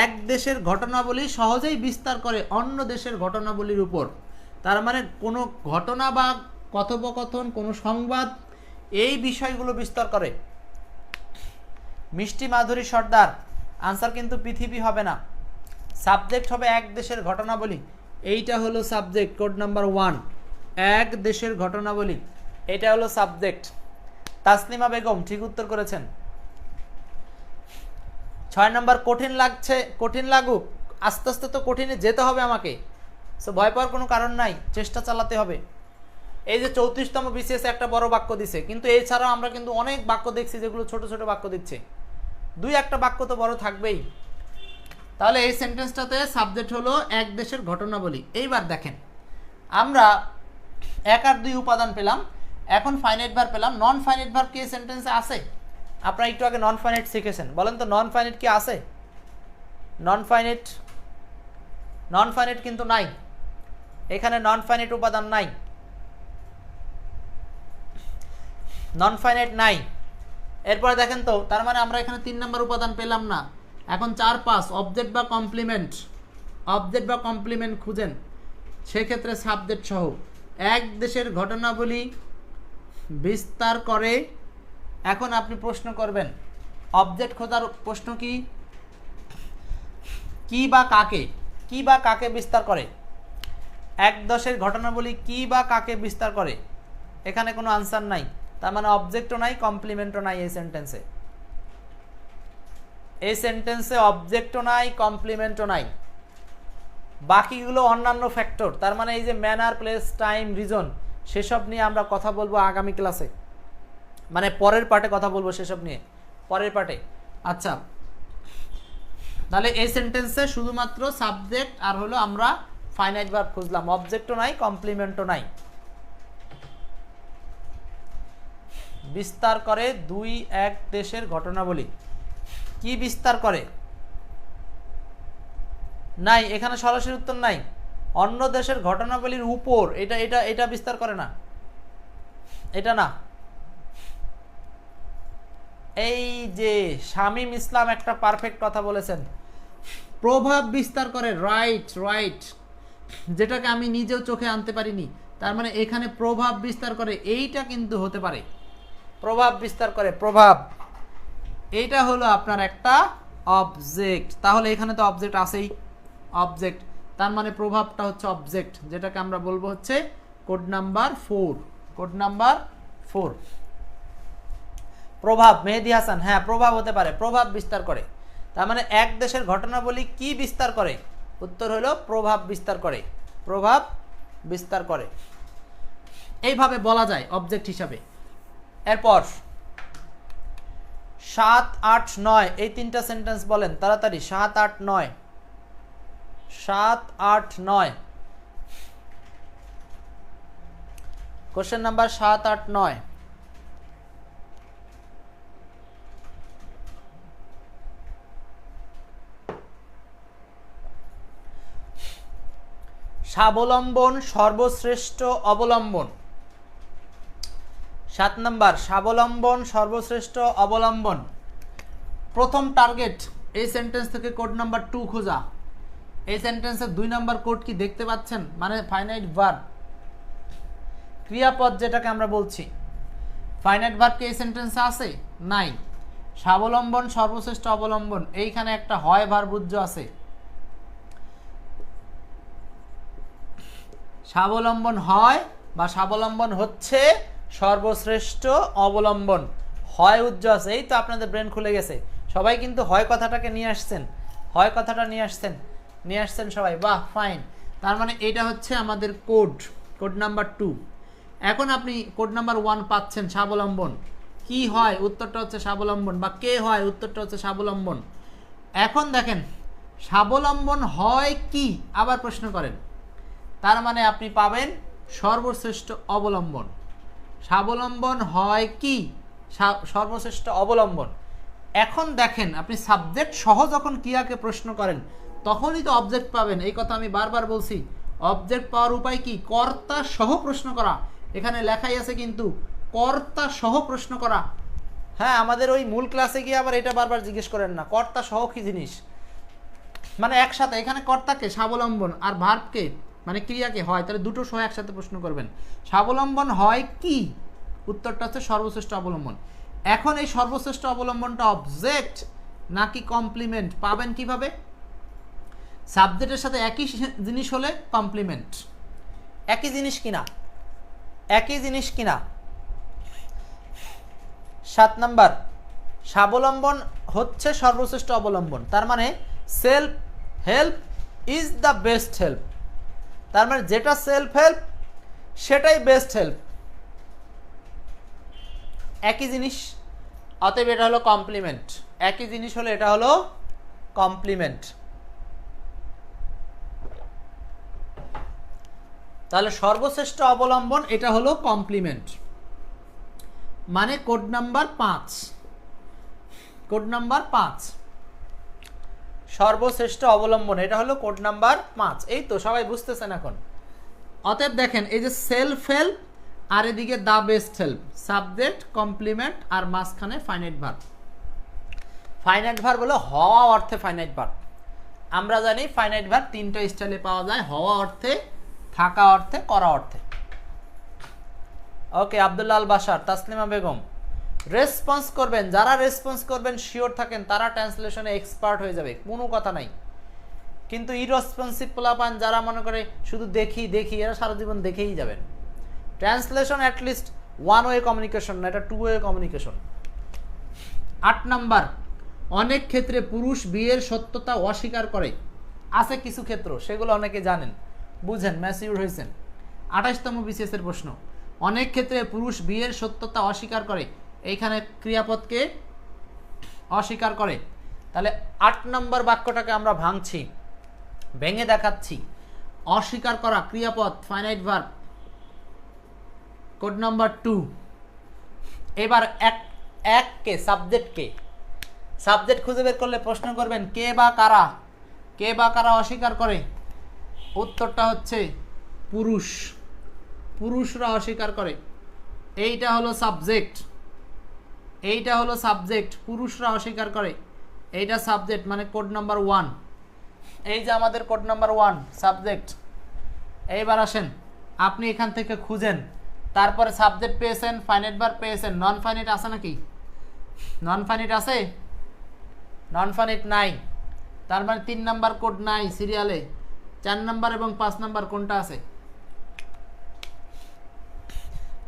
এক দেশের ঘটনাবলী সহজেই বিস্তার করে অন্য দেশের ঘটনাবলীর উপর। তার মানে কোনো ঘটনা বা কথোপকথন, কোনো সংবাদ, এই বিষয়গুলো বিস্তার করে। মিষ্টি মাধুরী সর্দার, আনসার কিন্তু পৃথিবী হবে না, সাবজেক্ট হবে এক দেশের ঘটনাবলী। এইটা হলো সাবজেক্ট, কোড নাম্বার 1, এক দেশের ঘটনাবলী, এটা হলো সাবজেক্ট। তাসলিমা বেগম ঠিক উত্তর করেছেন। 6 নম্বর, কঠিন লাগছে, কঠিন লাগুক, আস্তে আস্তে তো কঠিনে যেতে হবে আমাকে, সো ভয় পাওয়ার কোনো কারণ নাই, চেষ্টা চালাতে হবে। এই যে 34তম বিসিএস একটা বড় বাক্য দিছে, কিন্তু এছাড়াও আমরা কিন্তু অনেক বাক্য দেখছি যেগুলো ছোট ছোট বাক্য দিচ্ছে, 2-1টা বাক্য তো বড় থাকবেই। তাহলে এই সেন্টেন্সটাতে সাবজেক্ট হলো এক দেশের ঘটনাবলী। এইবার দেখেন, আমরা 1 আর 2 উপাদান পেলাম, এখন ফাইনাইট ভার্ব পেলাম। নন ফাইনাইট ভার্ব কি এই সেন্টেন্সে আছে? আপনারা একটু আগে নন ফাইনাইট শিখেছেন, বলেন তো নন ফাইনাইট কি আছে? নন ফাইনাইট, নন ফাইনাইট কিন্তু নাই, এখানে নন ফাইনাইট উপাদান নাই, নন ফাইনাইট নাই। এরপরে দেখেন তো, তার মানে আমরা এখানে 3 নম্বর উপাদান পেলাম না। এখন 4-5 অবজেক্ট বা কমপ্লিমেন্ট, অবজেক্ট বা কমপ্লিমেন্ট খুঁজেন, সেক্ষেত্রে সাবজেক্ট সহ এক দেশের ঘটনাবলী বিস্তার করে। এখন আপনি প্রশ্ন করবেন, অবজেক্ট খোঁজার প্রশ্ন কি, কি বা কাকে, কি বা কাকে বিস্তার করে, এক দেশের ঘটনাবলী কি বা কাকে বিস্তার করে। এখানে কোনো আনসার নাই, তার মানে অবজেক্টও নাই, কমপ্লিমেন্টও নাই এই সেন্টেন্সে। এই সেন্টেন্সে অবজেক্টও নাই, কমপ্লিমেন্টও নাই, বাকিগুলো অন্যান্য ফ্যাক্টর। তার মানে এই যে ম্যানার, প্লেস, টাইম, রিজন, সেসব নিয়ে আমরা কথা বলবো আগামী ক্লাসে, মানে পরের পার্টে কথা বলবো সেসব নিয়ে, পরের পার্টে। আচ্ছা, তাহলে এই সেন্টেন্সে শুধুমাত্র সাবজেক্ট আর হলো আমরা ফাইনাইট ভার্ব খুঁজলাম, অবজেক্টও নাই, কমপ্লিমেন্টও নাই। বিস্তার করে 2-1 দেশের ঘটনাবলী, কি বিস্তার করে? নাই, এখানে সরাসরি উত্তর নাই। অন্য দেশের ঘটনাবলীর উপর, এটা এটা এটা বিস্তার করে না, এটা না। এই যে শামীম ইসলাম একটা পারফেক্ট কথা বলেছেন, প্রভাব বিস্তার করে, রাইট রাইট, যেটাকে আমি নিজেও চোখে আনতে পারিনি। তার মানে এখানে প্রভাব বিস্তার করে, এইটা কিন্তু হতে পারে, প্রভাব বিস্তার করে, প্রভাব, এইটা হলো আপনার একটা অবজেক্ট। তাহলে এখানে তো অবজেক্ট আছেই, অবজেক্ট, তার মানে প্রভাবটা হচ্ছে অবজেক্ট, যেটাকে আমরা বলবো হচ্ছে কোড নাম্বার 4, কোড নাম্বার 4। প্রভাব, মেহেদি হাসান, হ্যাঁ প্রভাব হতে পারে, প্রভাব বিস্তার করে। তার মানে এক দেশের ঘটনাবলী কি বিস্তার করে? উত্তর হলো প্রভাব বিস্তার করে, প্রভাব বিস্তার করে, এইভাবে বলা যায় অবজেক্ট হিসাবে। এরপর 7, 8, 9 এই 3টা সেন্টেন্স বলেন তাড়াতাড়ি। 7, 8, 9, 7, 8, 9, কোশ্চেন নাম্বার 7, 8, 9। স্বাবলম্বন সর্বশ্রেষ্ঠ অবলম্বন। 7 নম্বর, স্বাবলম্বন সর্বশ্রেষ্ঠ অবলম্বন। প্রথম টার্গেট এই সেন্টেন্স থেকে কোড নাম্বার 2 খোঁজা। এই সেন্টেন্সের 2 নম্বর কোড কি দেখতে পাচ্ছেন? মানে ফাইনাইট ভার্ব, ক্রিয়াপদ যেটাকে আমরা বলছি। ফাইনাইট ভার্ব কি এই সেন্টেন্সে আছে? নাই। স্বাবলম্বন সর্বশ্রেষ্ঠ অবলম্বন, এইখানে একটা হয় ভার্ব উজ্জ আছে। স্বাবলম্বন হয় বা স্বাবলম্বন হচ্ছে সর্বশ্রেষ্ঠ অবলম্বন, হয় উজ্জ আছে। এই তো আপনাদের ব্রেন খুলে গেছে, সবাই কিন্তু হয় কথাটাকে নিয়ে আসছেন, হয় কথাটা নিয়ে আসছেন সবাই, বাহ ফাইন। তার মানে এটা হচ্ছে আমাদের কোড, কোড নাম্বার 2। এখন আপনি কোড নাম্বার 1 পাচ্ছেন, স্বাবলম্বন কি হয়, উত্তরটা হচ্ছে স্বাবলম্বন, বা কে হয়, উত্তরটা হচ্ছে স্বাবলম্বন। এখন দেখেন স্বাবলম্বন হয় কি, আবার প্রশ্ন করেন, তার মানে আপনি পাবেন সর্বশ্রেষ্ঠ অবলম্বন। স্বাবলম্বন হয় কি, সর্বশ্রেষ্ঠ অবলম্বন। এখন দেখেন আপনি সাবজেক্ট সহ যখন ক্রিয়াকে প্রশ্ন করেন তখনই তো অবজেক্ট পাবেন, এই কথা আমি বারবার বলছি। অবজেক্ট পাওয়ার উপায় কি? কর্তা সহ প্রশ্ন করা। এখানে লেখাই আছে কিন্তু কর্তা সহ প্রশ্ন করা। হ্যাঁ, আমাদের ওই মূল ক্লাসে গিয়ে আবার এটা বারবার জিজ্ঞেস করেন না কর্তা সহ কি জিনিস, মানে একসাথে এখানে কর্তাকে স্বাবলম্বন আর ভার্বকে মানে ক্রিয়াকে হয়, তাহলে দুটো সহ একসাথে প্রশ্ন করবেন। স্বাবলম্বন হয় কি, উত্তরটা হচ্ছে সর্বশ্রেষ্ঠ অবলম্বন। এখন এই সর্বশ্রেষ্ঠ অবলম্বনটা অবজেক্ট নাকি কমপ্লিমেন্ট পাবেন কিভাবে? সাবজেক্টের সাথে একই জিনিস হলে কমপ্লিমেন্ট। একই জিনিস কিনা, একই জিনিস কিনা। 7 নাম্বার, স্বাবলম্বন হচ্ছে সর্বশ্রেষ্ঠ অবলম্বন, তার মানে self help is the best help, তার মানে যেটা সেলফ হেল্প সেটাই বেস্ট হেল্প, একই জিনিস, অতএব এটা হলো কমপ্লিমেন্ট। একই জিনিস হলে এটা হলো কমপ্লিমেন্ট। তাহলে সর্বশ্রেষ্ঠ অবলম্বন এটা হলো কমপ্লিমেন্ট, মানে কোড নাম্বার 5, কোড নাম্বার 5 সর্বশ্রেষ্ঠ অবলম্বন এটা হলো কোড নাম্বার 5। এই তো সবাই বুঝতেছেন এখন। অতএব দেখেন এই যে সেলফ হেল্প আর এদিকে the best help, subject complement আর মাঝখানে ফাইনাইট ভার্ব। ফাইনাইট ভার্ব হলো হওয়া অর্থে ফাইনাইট ভার্ব। আমরা জানি ফাইনাইট ভার্ব তিনটা স্টাইলে পাওয়া যায়, হওয়া অর্থে, থাকা অর্থে, করা অর্থে। ওকে, আব্দুল্লাহ আল বাশার, তাসলিমা বেগম রেসপন্স করবেন। যারা রেসপন্স করবেন শিওর থাকেন তারা ট্রান্সলেশনে এক্সপার্ট হয়ে যাবে, কোনো কথা নাই। কিন্তু ইররেসপন্সিভ পোলাপান যারা মনে করে শুধু দেখি দেখি, এরা সারা জীবন দেখেই যাবেন। Translation at least one way communication না, এটা টু ওয়ে কমিউনিকেশন। 8 নাম্বার, অনেক ক্ষেত্রে পুরুষ বিয়ের সত্যতা অস্বীকার করে। আছে কিছু ক্ষেত্র, সেগুলো অনেকে জানেন, বুঝেন, ম্যাচিউর হয়েছেন। 28তম বিসিএস এর প্রশ্ন, অনেক ক্ষেত্রে পুরুষ বিয়ের সত্যতা অস্বীকার করে, এইখানে ক্রিয়াপদকে অস্বীকার করে। তাহলে 8 নম্বর বাক্যটাকে আমরা ভাঙছি, ভেঙে দেখাচ্ছি। অস্বীকার করা ক্রিয়াপদ ফাইনাইট ভার্ব, কোড নাম্বার 2। এবার এককে সাবজেক্টকে, সাবজেক্ট খুঁজে বের করলে প্রশ্ন করবেন কে বা কারা, কে বা কারা অস্বীকার করে। উত্তরটা হচ্ছে পুরুষ, পুরুষরা অস্বীকার করে। এইটা হলো সাবজেক্ট, এইটা হলো সাবজেক্ট, পুরুষরা অস্বীকার করে। এইটা সাবজেক্ট, মানে কোড নাম্বার 1। এই যে আমাদের কোড নাম্বার 1 সাবজেক্ট। এইবার আসেন, আপনি এখান থেকে খুঁজেন, তারপরে সাবজেক্ট পেয়েছেন, ফাইনাইট ভার্ব পেয়েছেন, নন ফাইনাইট আছে নাকি? নন ফাইনাইট আছে? নন ফাইনাইট নাই, তার মানে 3 নাম্বার কোড নাই সিরিয়ালে। 4 নাম্বার এবং 5 নাম্বার কোনটা আছে?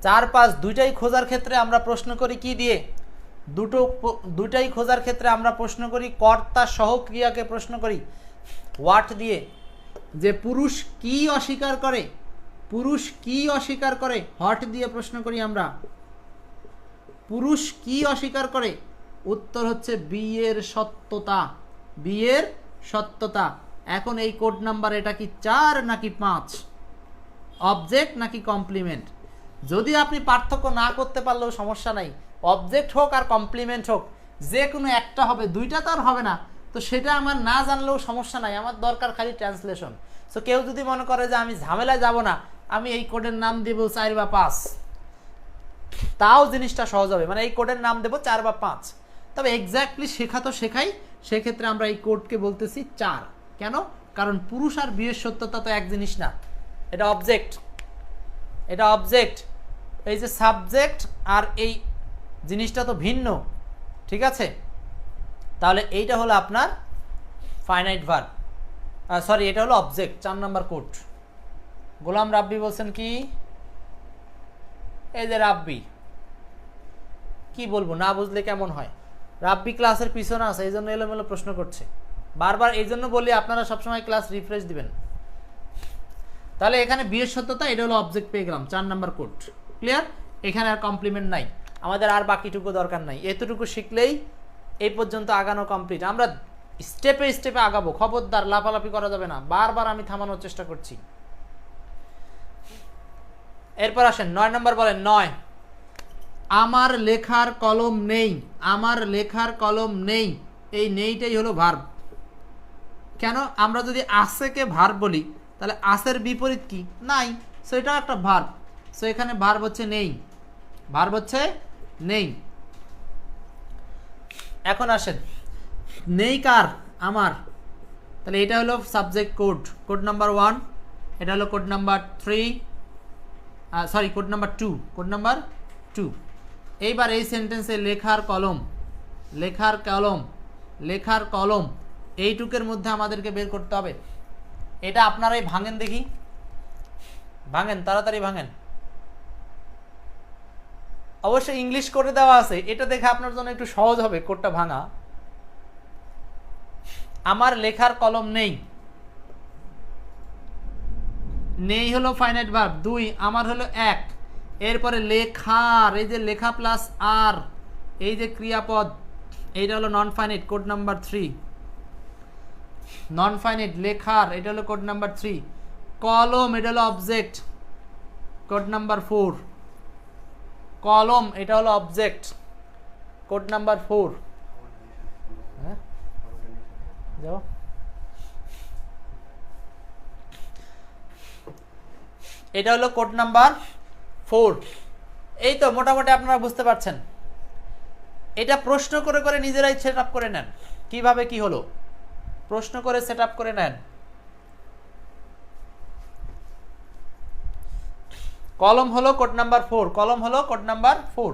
4, 5 দুইটাই খোঁজার ক্ষেত্রে আমরা প্রশ্ন করি কি দিয়ে? দুটাই খোঁজার ক্ষেত্রে আমরা প্রশ্ন করি কর্তা সহ ক্রিয়াকে প্রশ্ন করি হোয়াট দিয়ে। যে পুরুষ কি অস্বীকার করে, পুরুষ কি অস্বীকার করে, হোয়াট দিয়ে প্রশ্ন করি আমরা। পুরুষ কি অস্বীকার করে? উত্তর হচ্ছে বিয়ের সত্যতা, বিয়ের সত্যতা। এখন এই কোড নাম্বার এটা কি 4 নাকি 5? অবজেক্ট নাকি কমপ্লিমেন্ট? যদি আপনি পার্থক্য না করতে পারলেও সমস্যা নাই, অবজেক্ট হোক আর কমপ্লিমেন্ট হোক, যে কোনো একটা হবে, দুইটা তো আর হবে না। তো সেটা আমার না জানলেও সমস্যা নাই, আমার দরকার খালি ট্রান্সলেশন। সো কেউ যদি মনে করে যে আমি ঝামেলায় যাব না, আমি এই কোডের নাম দেব 4 বা 5, তাও জিনিসটা সহজ হবে। মানে এই কোডের নাম দেব 4 বা 5, তবে এক্স্যাক্টলি শেখা তো শেখাই, সেক্ষেত্রে আমরা এই কোডকে বলতেছি 4। কেন? কারণ পুরুষ আর বিয়ের সত্যতা তো এক জিনিস না, এটা অবজেক্ট, এটা অবজেক্ট। এই যে সাবজেক্ট আর এই জিনিসটা তো ভিন্ন, ঠিক আছে? তাহলে এইটা হলো আপনার ফাইনাইট ভার্ব, সরি এটা হলো object. 4 number code. Golam Rabbi বলছেন কি? এই যে রাব্বি, কি বলবো, না বুঝলে কেমন হয়? রাব্বি ক্লাসের পিছনে আছে, এই জন্য এলোমেলো প্রশ্ন করছে বারবার। এই জন্য বলি আপনারা সবসময় ক্লাস রিফ্রেশ দিবেন। তাহলে এখানে বিয়ের সত্যতা, এটা হলো অবজেক্ট পেয়ে গেলাম, 4 নাম্বার কোড। ক্লিয়ার? এখানে আর কমপ্লিমেন্ট নাই, আমাদের আর বাকিটুকু দরকার নাই। এতটুকু শিখলেই এই পর্যন্ত আগানো কমপ্লিট। আমরা স্টেপে স্টেপে আগাবো, খবরদার লাফালাফি করা যাবে না। বারবার আমি থামানোর চেষ্টা করছি। এরপর আসেন 9 নম্বর বলেন। 9, আমার লেখার কলম নেই, আমার লেখার কলম নেই। এই নেইটাই হলো ভার্ব। কেন? আমরা যদি আছেকে ভার্ব বলি তাহলে আছের বিপরীত কি? নাই। সো এটা একটা ভার্ব। সো এখানে ভার্ব হচ্ছে নেই, ভার্ব হচ্ছে নেই। এখন আসেন, নেই কার? আমার। তাহলে এটা হলো সাবজেক্ট কোড, কোড নাম্বার 1, এটা হলো code number 3, sorry code number 2, code number 2। এইবার এই সেন্টেন্সে লেখার কলম, লেখার কলম, লেখার কলম এইটুকের মধ্যে আমাদেরকে বের করতে হবে। এটা আপনারাই ভাঙেন দেখি, ভাঙেন, তাড়াতাড়ি ভাঙেন। অবশ্যই ইংলিশ করে দেওয়া আছে, এটা দেখে আপনার জন্য একটু সহজ হবে কোডটা ভাঙা। আমার লেখার কলম নেই, নেই হলো ফাইনাইট ভার্ব 2, আমার হলো 1। এরপরে লেখার, এই যে লেখা প্লাস আর, এই যে ক্রিয়াপদ, এইটা হলো non finite, code number 3। Non finite লেখার, এটা হলো কোড নাম্বার 3। কলম, এটা হলো অবজেক্ট, কোড নাম্বার 4। কলম, এটা হলো অবজেক্ট, কোড নাম্বার 4। হ্যাঁ যাও। এটা হলো কোড নাম্বার 4। এই তো মোটামুটি আপনারা বুঝতে পারছেন। এটা প্রশ্ন করে করে নিজেরাই সেট আপ করে নেন, কিভাবে কি হলো প্রশ্ন করে সেট আপ করে নেন। কলম হলো কোড নাম্বার 4, কলম হলো কোড নাম্বার 4।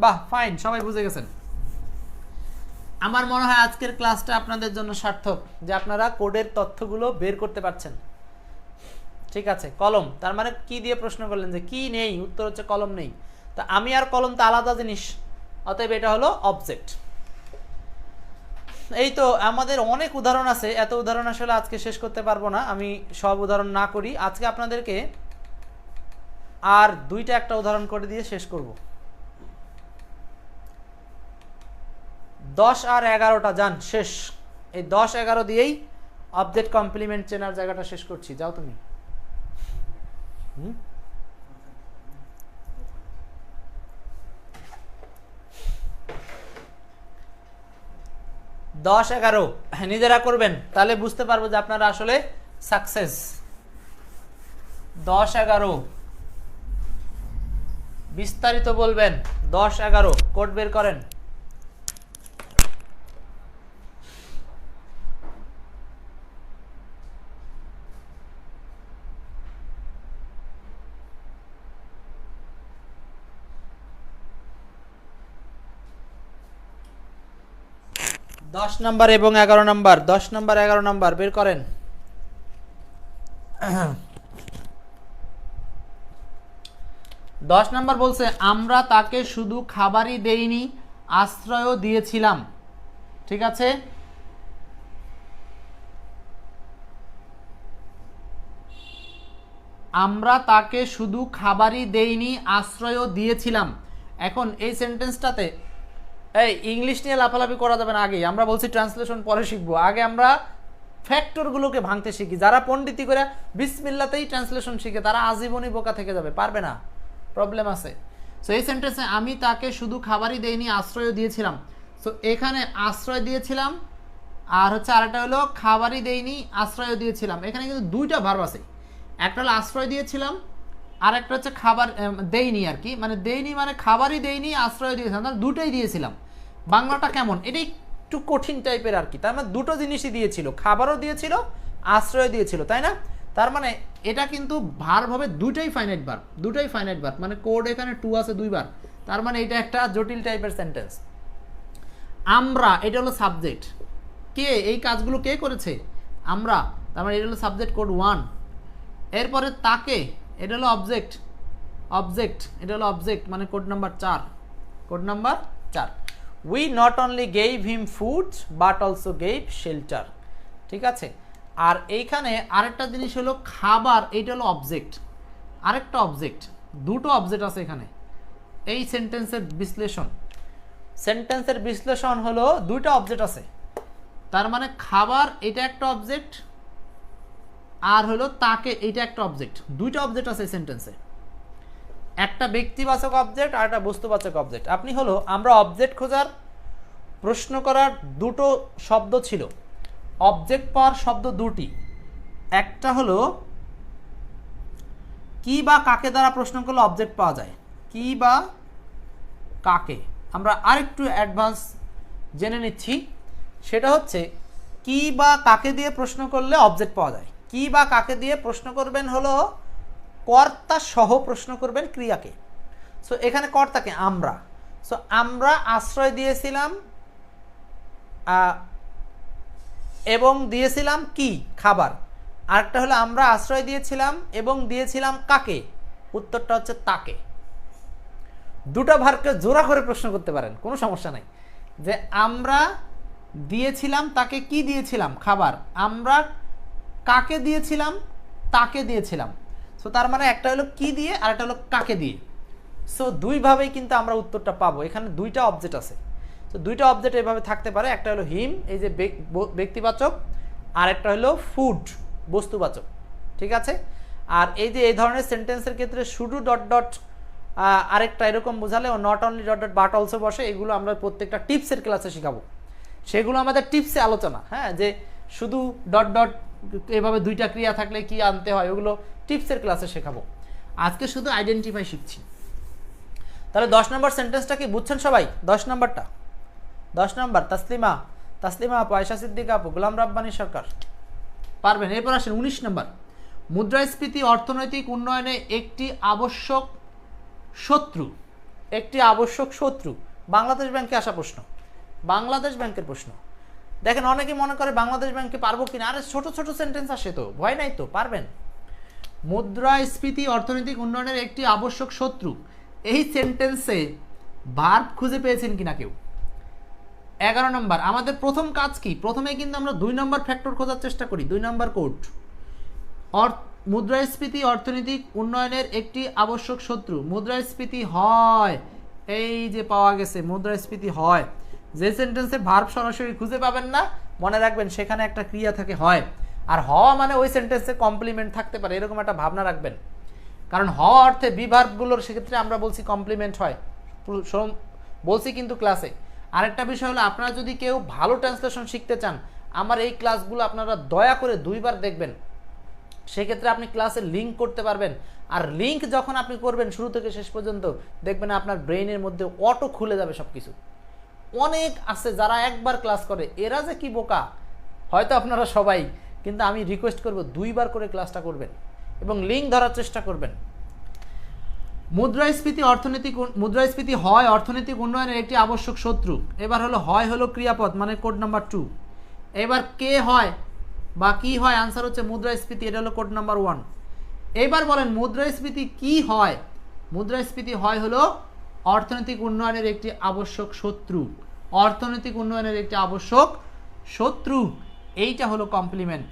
বাহ, ফাইন, সবাই বুঝে গেছেন। আমার মনে হয় আজকের ক্লাসটা আপনাদের জন্য সার্থক, যে আপনারা কোডের তথ্যগুলো বের করতে পারছেন। ঠিক আছে, কলম তার মানে কি দিয়ে প্রশ্ন করলেন যে কি নেই, উত্তর হচ্ছে কলম নেই। তা আমি আর কলম তো আলাদা জিনিস, অতএব এটা হলো অবজেক্ট। এই তো আমাদের অনেক উদাহরণ আছে, এত উদাহরণ আসলে আজকে শেষ করতে পারবো না, আমি সব উদাহরণ না করি। আজকে আপনাদেরকে আর দুইটা একটা উদাহরণ করে দিয়ে শেষ করব। 10 আর 11টা যান শেষ। এই 10-11 দিয়েই অবজেক্ট কমপ্লিমেন্ট চেনার জায়গাটা শেষ করছি। যাও তুমি। 10-11 নিজেরা করবেন, তাহলে বুঝতে পারবো যে আপনারা আসলে সাকসেস। 10-11 বিস্তারিত বলবেন। 10-11 কোড বের করেন। দশ নাম্বার এবং 11 নাম্বার, 10 নাম্বার 11 নাম্বার বের করেন। 10 নাম্বার বলছে আমরা তাকে শুধু খাবারই দেইনি, আশ্রয়ও দিয়েছিলাম। ঠিক আছে, আমরা তাকে শুধু খাবারই দেইনি, আশ্রয়ও দিয়েছিলাম। এখন এই সেন্টেন্সটাতে এই ইংলিশ নিয়ে লাফালাফি করা যাবে না, আগে আমরা বলছি ট্রান্সলেশন পরে শিখবো, আগে আমরা ফ্যাক্টরগুলোকে ভাঙতে শিখি। যারা পণ্ডিতি করে বিসমিল্লাতেই ট্রান্সলেশন শিখে তারা আজীবনই বোকা থেকে যাবে, পারবে না, প্রবলেম আছে। সো এই সেন্টেন্সে আমি তাকে শুধু খাবারই দেইনি, আশ্রয়ও দিয়েছিলাম। সো এখানে আশ্রয় দিয়েছিলাম আর হচ্ছে আরেকটা হলো খাবারই দেইনি, আশ্রয়ও দিয়েছিলাম। এখানে কিন্তু দুইটা ভার্ব আছে, একটা হলো আশ্রয় দিয়েছিলাম আর একটা হচ্ছে খাবার দেইনি আর কি, মানে দেইনি মানে খাবারই দেইনি, আশ্রয় দিয়েছিলাম, তাহলে দুটোই দিয়েছিলাম। বাংলাটা কেমন, এটা একটু কঠিন টাইপের আর কি। তার মানে দুটো জিনিসই দিয়েছিল, খাবারও দিয়েছিল, আশ্রয় দিয়েছিল, তাই না? তার মানে এটা কিন্তু ভার্ব হবে দুটোই ফাইনাইট ভার্ব, দুটোই ফাইনাইট ভার্ব, মানে কোড এখানে 2 আছে 2 বার। তার মানে এটা একটা জটিল টাইপের সেন্টেন্স। আমরা, এটা হলো সাবজেক্ট, কে এই কাজগুলো কে করেছে? আমরা, তার মানে এটা হলো সাবজেক্ট কোড 1। এরপরে তাকে, এটা হলো অবজেক্ট, অবজেক্ট এটা হলো অবজেক্ট মানে code number 4, code number 4। We not only gave him food but also gave shelter. ঠিক আছে, আর এইখানে আরেকটা জিনিস হলো খাবার, এইটা হলো অবজেক্ট, আরেকটা অবজেক্ট, দুটো অবজেক্ট আছে এখানে। এই সেন্টেন্সের বিশ্লেষণ, সেন্টেন্সের বিশ্লেষণ হলো দুইটা অবজেক্ট আছে, তার মানে খাবার এটা একটা অবজেক্ট আর হলো তাকে এটা একটা অবজেক্ট, দুইটা অবজেক্ট আছে এই সেন্টেন্সে, একটা ব্যক্তিবাচক অবজেক্ট আর একটা বস্তুবাচক অবজেক্ট। আপনি হলো আমরা অবজেক্ট খোঁজার প্রশ্ন করার দুটো শব্দ ছিল, অবজেক্ট পাওয়ার শব্দ দুটি, একটা হলো কি বা কাকে দ্বারা প্রশ্ন করলে অবজেক্ট পাওয়া যায়? কি বা কাকে আমরা আরেকটু অ্যাডভান্স জেনে নিচ্ছি। সেটা হচ্ছে কি বা কাকে দিয়ে প্রশ্ন করলে অবজেক্ট পাওয়া যায়। কি বা কাকে দিয়ে প্রশ্ন করবেন হলো কর্তা সহ প্রশ্ন করবেন ক্রিয়াকে। সো এখানে কর্তাকে আমরা। সো আমরা আশ্রয় দিয়েছিলাম এবং দিয়েছিলাম কি খাবার। আরেকটা হলো আমরা আশ্রয় দিয়েছিলাম এবং দিয়েছিলাম কাকে, উত্তরটা হচ্ছে তাকে। দুটো ভার্বকে জোড়া করে প্রশ্ন করতে পারেন, কোনো সমস্যা নাই। যে আমরা দিয়েছিলাম তাকে কি দিয়েছিলাম? খাবার। আমরা কাকে দিয়েছিলাম? তাকে দিয়েছিলাম। সো তার মানে একটা হলো কি দিয়ে আর একটা হলো কাকে দিয়ে। সো দুইভাবেই কিন্তু আমরা উত্তরটা পাবো। এখানে দুইটা অবজেক্ট আছে। তো দুইটা অবজেক্ট এভাবে থাকতে পারে, একটা হলো হিম এই যে ব্যক্তিবাচক, আর একটা হলো ফুড বস্তুবাচক, ঠিক আছে। আর এই যে এই ধরনের সেন্টেন্সের ক্ষেত্রে শুধু ডট ডট আরেকটা এরকম বোঝালে ও not only dot dot but also বসে, এগুলো আমরা প্রত্যেকটা টিপসের ক্লাসে শেখাবো। সেগুলো আমাদের টিপসে আলোচনা, হ্যাঁ, যে শুধু ডট ডট এভাবে দুইটা ক্রিয়া থাকলে কি আনতে হয় ওগুলো টিপসের ক্লাসে শেখাবো। আজকে শুধু আইডেন্টিফাই শিখছি। তাহলে 10 নম্বর সেন্টেন্সটা কি বুঝছেন সবাই? 10 নম্বরটা 10 নম্বর তাসলিমা, তাসলিমা আপু, আয়েশা সিদ্দিকা আপু, গোলাম রাব্বানী সরকার পারবেন। এরপর আসেন 19 নম্বর। মুদ্রাস্ফীতি অর্থনৈতিক উন্নয়নে একটি আবশ্যক শত্রু। একটি আবশ্যক শত্রু বাংলাদেশ ব্যাংকে আসা প্রশ্ন, বাংলাদেশ ব্যাংকের প্রশ্ন। দেখেন অনেকে মনে করে বাংলাদেশ ব্যাংকে পারবো কিনা, আরে ছোট ছোট সেন্টেন্স আসে তো, ভয় নাই তো, পারবেন। মুদ্রাস্ফীতি অর্থনৈতিক উন্নয়নের একটি আবশ্যক শত্রু, এই সেন্টেন্সে ভার্ব খুঁজে পেয়েছেন কিনা কেউ? 11 নম্বর। আমাদের প্রথম কাজ কি? প্রথমে কিন্তু আমরা 2 নম্বর ফ্যাক্টর খোঁজার চেষ্টা করি, 2 নম্বর কোড। মুদ্রাস্ফীতি অর্থনৈতিক উন্নয়নের একটি আবশ্যক শত্রু। মুদ্রাস্ফীতি হয়, এই যে পাওয়া গেছে, মুদ্রাস্ফীতি হয়। যে সেন্টেন্সে ভার্ব সরাসরি খুঁজে পাবেন না, মনে রাখবেন সেখানে একটা ক্রিয়া থাকে হয়, আর হওয়া মানে ওই সেন্টেন্সে কমপ্লিমেন্ট থাকতে পারে, এরকম একটা ভাবনা রাখবেন। কারণ হওয়া অর্থে বিভার্বগুলোর সেক্ষেত্রে আমরা বলছি কমপ্লিমেন্ট হয়, বলছি কিন্তু ক্লাসে। আরেকটা বিষয় হলো, আপনারা যদি কেউ ভালো ট্রান্সলেশন শিখতে চান, আমার এই ক্লাসগুলো আপনারা দয়া করে 2 বার দেখবেন। সেক্ষেত্রে আপনি ক্লাসে লিঙ্ক করতে পারবেন, আর লিঙ্ক যখন আপনি করবেন শুরু থেকে শেষ পর্যন্ত, দেখবেন আপনার ব্রেইনের মধ্যে অটো খুলে যাবে সব কিছু। অনেক আছে যারা একবার ক্লাস করে, এরা যে কি বোকা, হয়তো আপনারা সবাই, কিন্তু আমি রিকোয়েস্ট করব 2 বার করে ক্লাসটা করবেন এবং লিঙ্ক ধরার চেষ্টা করবেন। মুদ্রাস্ফীতি হয় অর্থনৈতিক উন্নয়নের একটি আবশ্যক শত্রু। এবার হলো হয় হলো ক্রিয়াপদ, মানে কোড নাম্বার 2। এবার কে হয় বা কি হয়, আনসার হচ্ছে মুদ্রাস্ফীতি, এটা হলো কোড নাম্বার 1। এবার বলেন মুদ্রাস্ফীতি কি হয়? মুদ্রাস্ফীতি হয় হলো অর্থনৈতিক উন্নয়নের একটি আবশ্যক শত্রু। অর্থনৈতিক উন্নয়নের একটি আবশ্যক শত্রু, এইটা হলো কমপ্লিমেন্ট।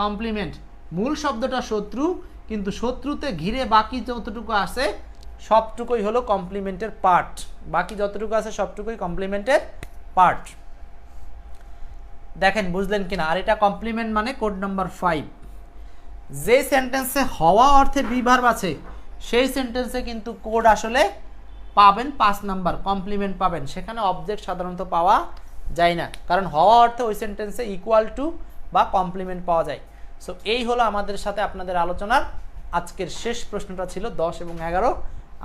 কমপ্লিমেন্ট মূল শব্দটা শত্রু, কিন্তু শত্রুতে ঘিরে বাকি যতটুকু আছে সবটুকুই হলো কমপ্লিমেন্টের পার্ট। বাকি যতটুকু আছে সবটুকুই কমপ্লিমেন্টের পার্ট। দেখেন বুঝলেন কিনা? আর এটা কমপ্লিমেন্ট মানে কোড নাম্বার 5। যে সেন্টেন্সে হওয়া অর্থে বিভার্ব আছে সেই সেন্টেন্সে কিন্তু কোড আসলে পাবেন 5 নাম্বার, কমপ্লিমেন্ট পাবেন। সেখানে অবজেক্ট সাধারণত পাওয়া যায় না, কারণ হওয়া অর্থে ওই সেন্টেন্সে ইকুয়াল টু বা কমপ্লিমেন্ট পাওয়া যায়। সো এই হলো আমাদের সাথে আপনাদের আলোচনার আজকের শেষ প্রশ্নটা ছিল 10 এবং 11।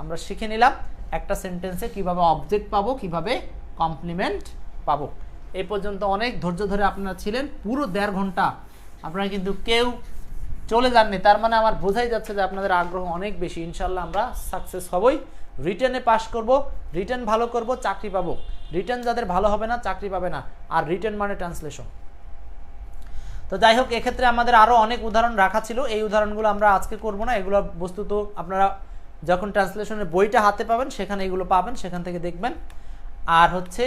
আমরা শিখে নিলাম একটা সেন্টেন্সে কিভাবে অবজেক্ট পাবো, কিভাবে কমপ্লিমেন্ট পাবো। এই পর্যন্ত অনেক ধৈর্য ধরে আপনারা ছিলেন, পুরো 1.5 ঘন্টা আপনারা কিন্তু কেউ চলে যাননি, তার মানে আমার বোঝাই যাচ্ছে যে আপনাদের আগ্রহ অনেক বেশি। ইনশাল্লাহ আমরা সাকসেস হবই, রিটেনে পাস করব, রিটেন ভালো করব, চাকরি পাবো। রিটেন যাদের ভালো হবে না চাকরি পাবে না, আর রিটেন মানে ট্রান্সলেশন। তো যাই হোক, এক্ষেত্রে আমাদের আরও অনেক উদাহরণ রাখা ছিল, এই উদাহরণগুলো আমরা আজকে করব না। এগুলো বস্তুত আপনারা যখন ট্রান্সলেশনের বইটা হাতে পাবেন সেখানে এগুলো পাবেন, সেখান থেকে দেখবেন। আর হচ্ছে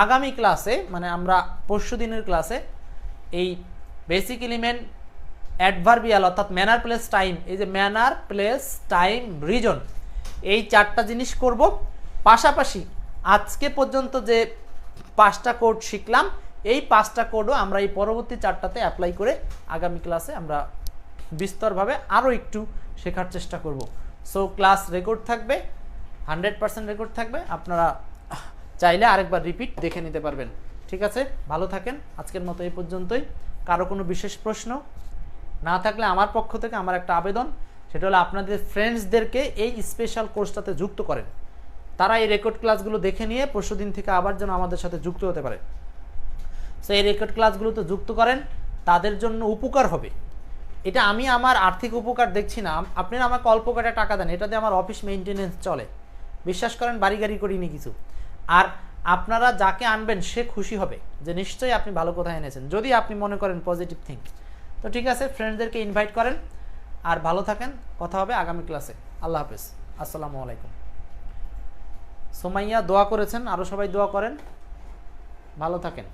আগামী ক্লাসে, মানে আমরা পরশু দিনের ক্লাসে এই বেসিক এলিমেন্ট, অ্যাডভার্বিয়াল অর্থাৎ ম্যানার, প্লেস, টাইম, এই যে ম্যানার, প্লেস, টাইম, রিজন, এই 4টা জিনিস করব। পাশাপাশি আজকে পর্যন্ত যে 5টা কোড শিখলাম, এই 5টা কোডও আমরা এই পরবর্তী 4টাতে অ্যাপ্লাই করে আগামী ক্লাসে আমরা বিস্তরভাবে আরও একটু শেখার চেষ্টা করব। সো ক্লাস রেকর্ড থাকবে, 100% রেকর্ড থাকবে, আপনারা চাইলে আরেকবার রিপিট দেখে নিতে পারবেন। ঠিক আছে, ভালো থাকেন। আজকের মতো এই পর্যন্তই। কারো কোনো বিশেষ প্রশ্ন? না থাকলে আমার পক্ষ থেকে আমার একটা আবেদন, সেটা হলো আপনাদের ফ্রেন্ডসদেরকে এই স্পেশাল কোর্সটাতে যুক্ত করেন। তারা এই রেকর্ড ক্লাসগুলো দেখে নিয়ে পরশুদিন থেকে আবার যেন আমাদের সাথে যুক্ত হতে পারে। সো এই রেকর্ড ক্লাসগুলোতে যুক্ত করেন, তাদের জন্য উপকার হবে। এটা আমি আমার আর্থিক উপকার দেখছি না, আপনারা আমাকে অল্প কটা টাকা দেন, এটা দিয়ে আমার অফিস মেইনটেনেন্স চলে, বিশ্বাস করেন বাড়ি গাড়ি করিনি কিছু। আর আপনারা যাকে আনবেন সে খুশি হবে যে নিশ্চয়ই আপনি ভালো কোথায় এনেছেন, যদি আপনি মনে করেন পজিটিভ থিঙ্ক। তো ঠিক আছে, ফ্রেন্ডদেরকে ইনভাইট করেন, আর ভালো থাকেন। কথা হবে আগামী ক্লাসে। আল্লাহ হাফেজ, আসসালামু আলাইকুম। সোমাইয়া দোয়া করেছেন, আরও সবাই দোয়া করেন, ভালো থাকেন।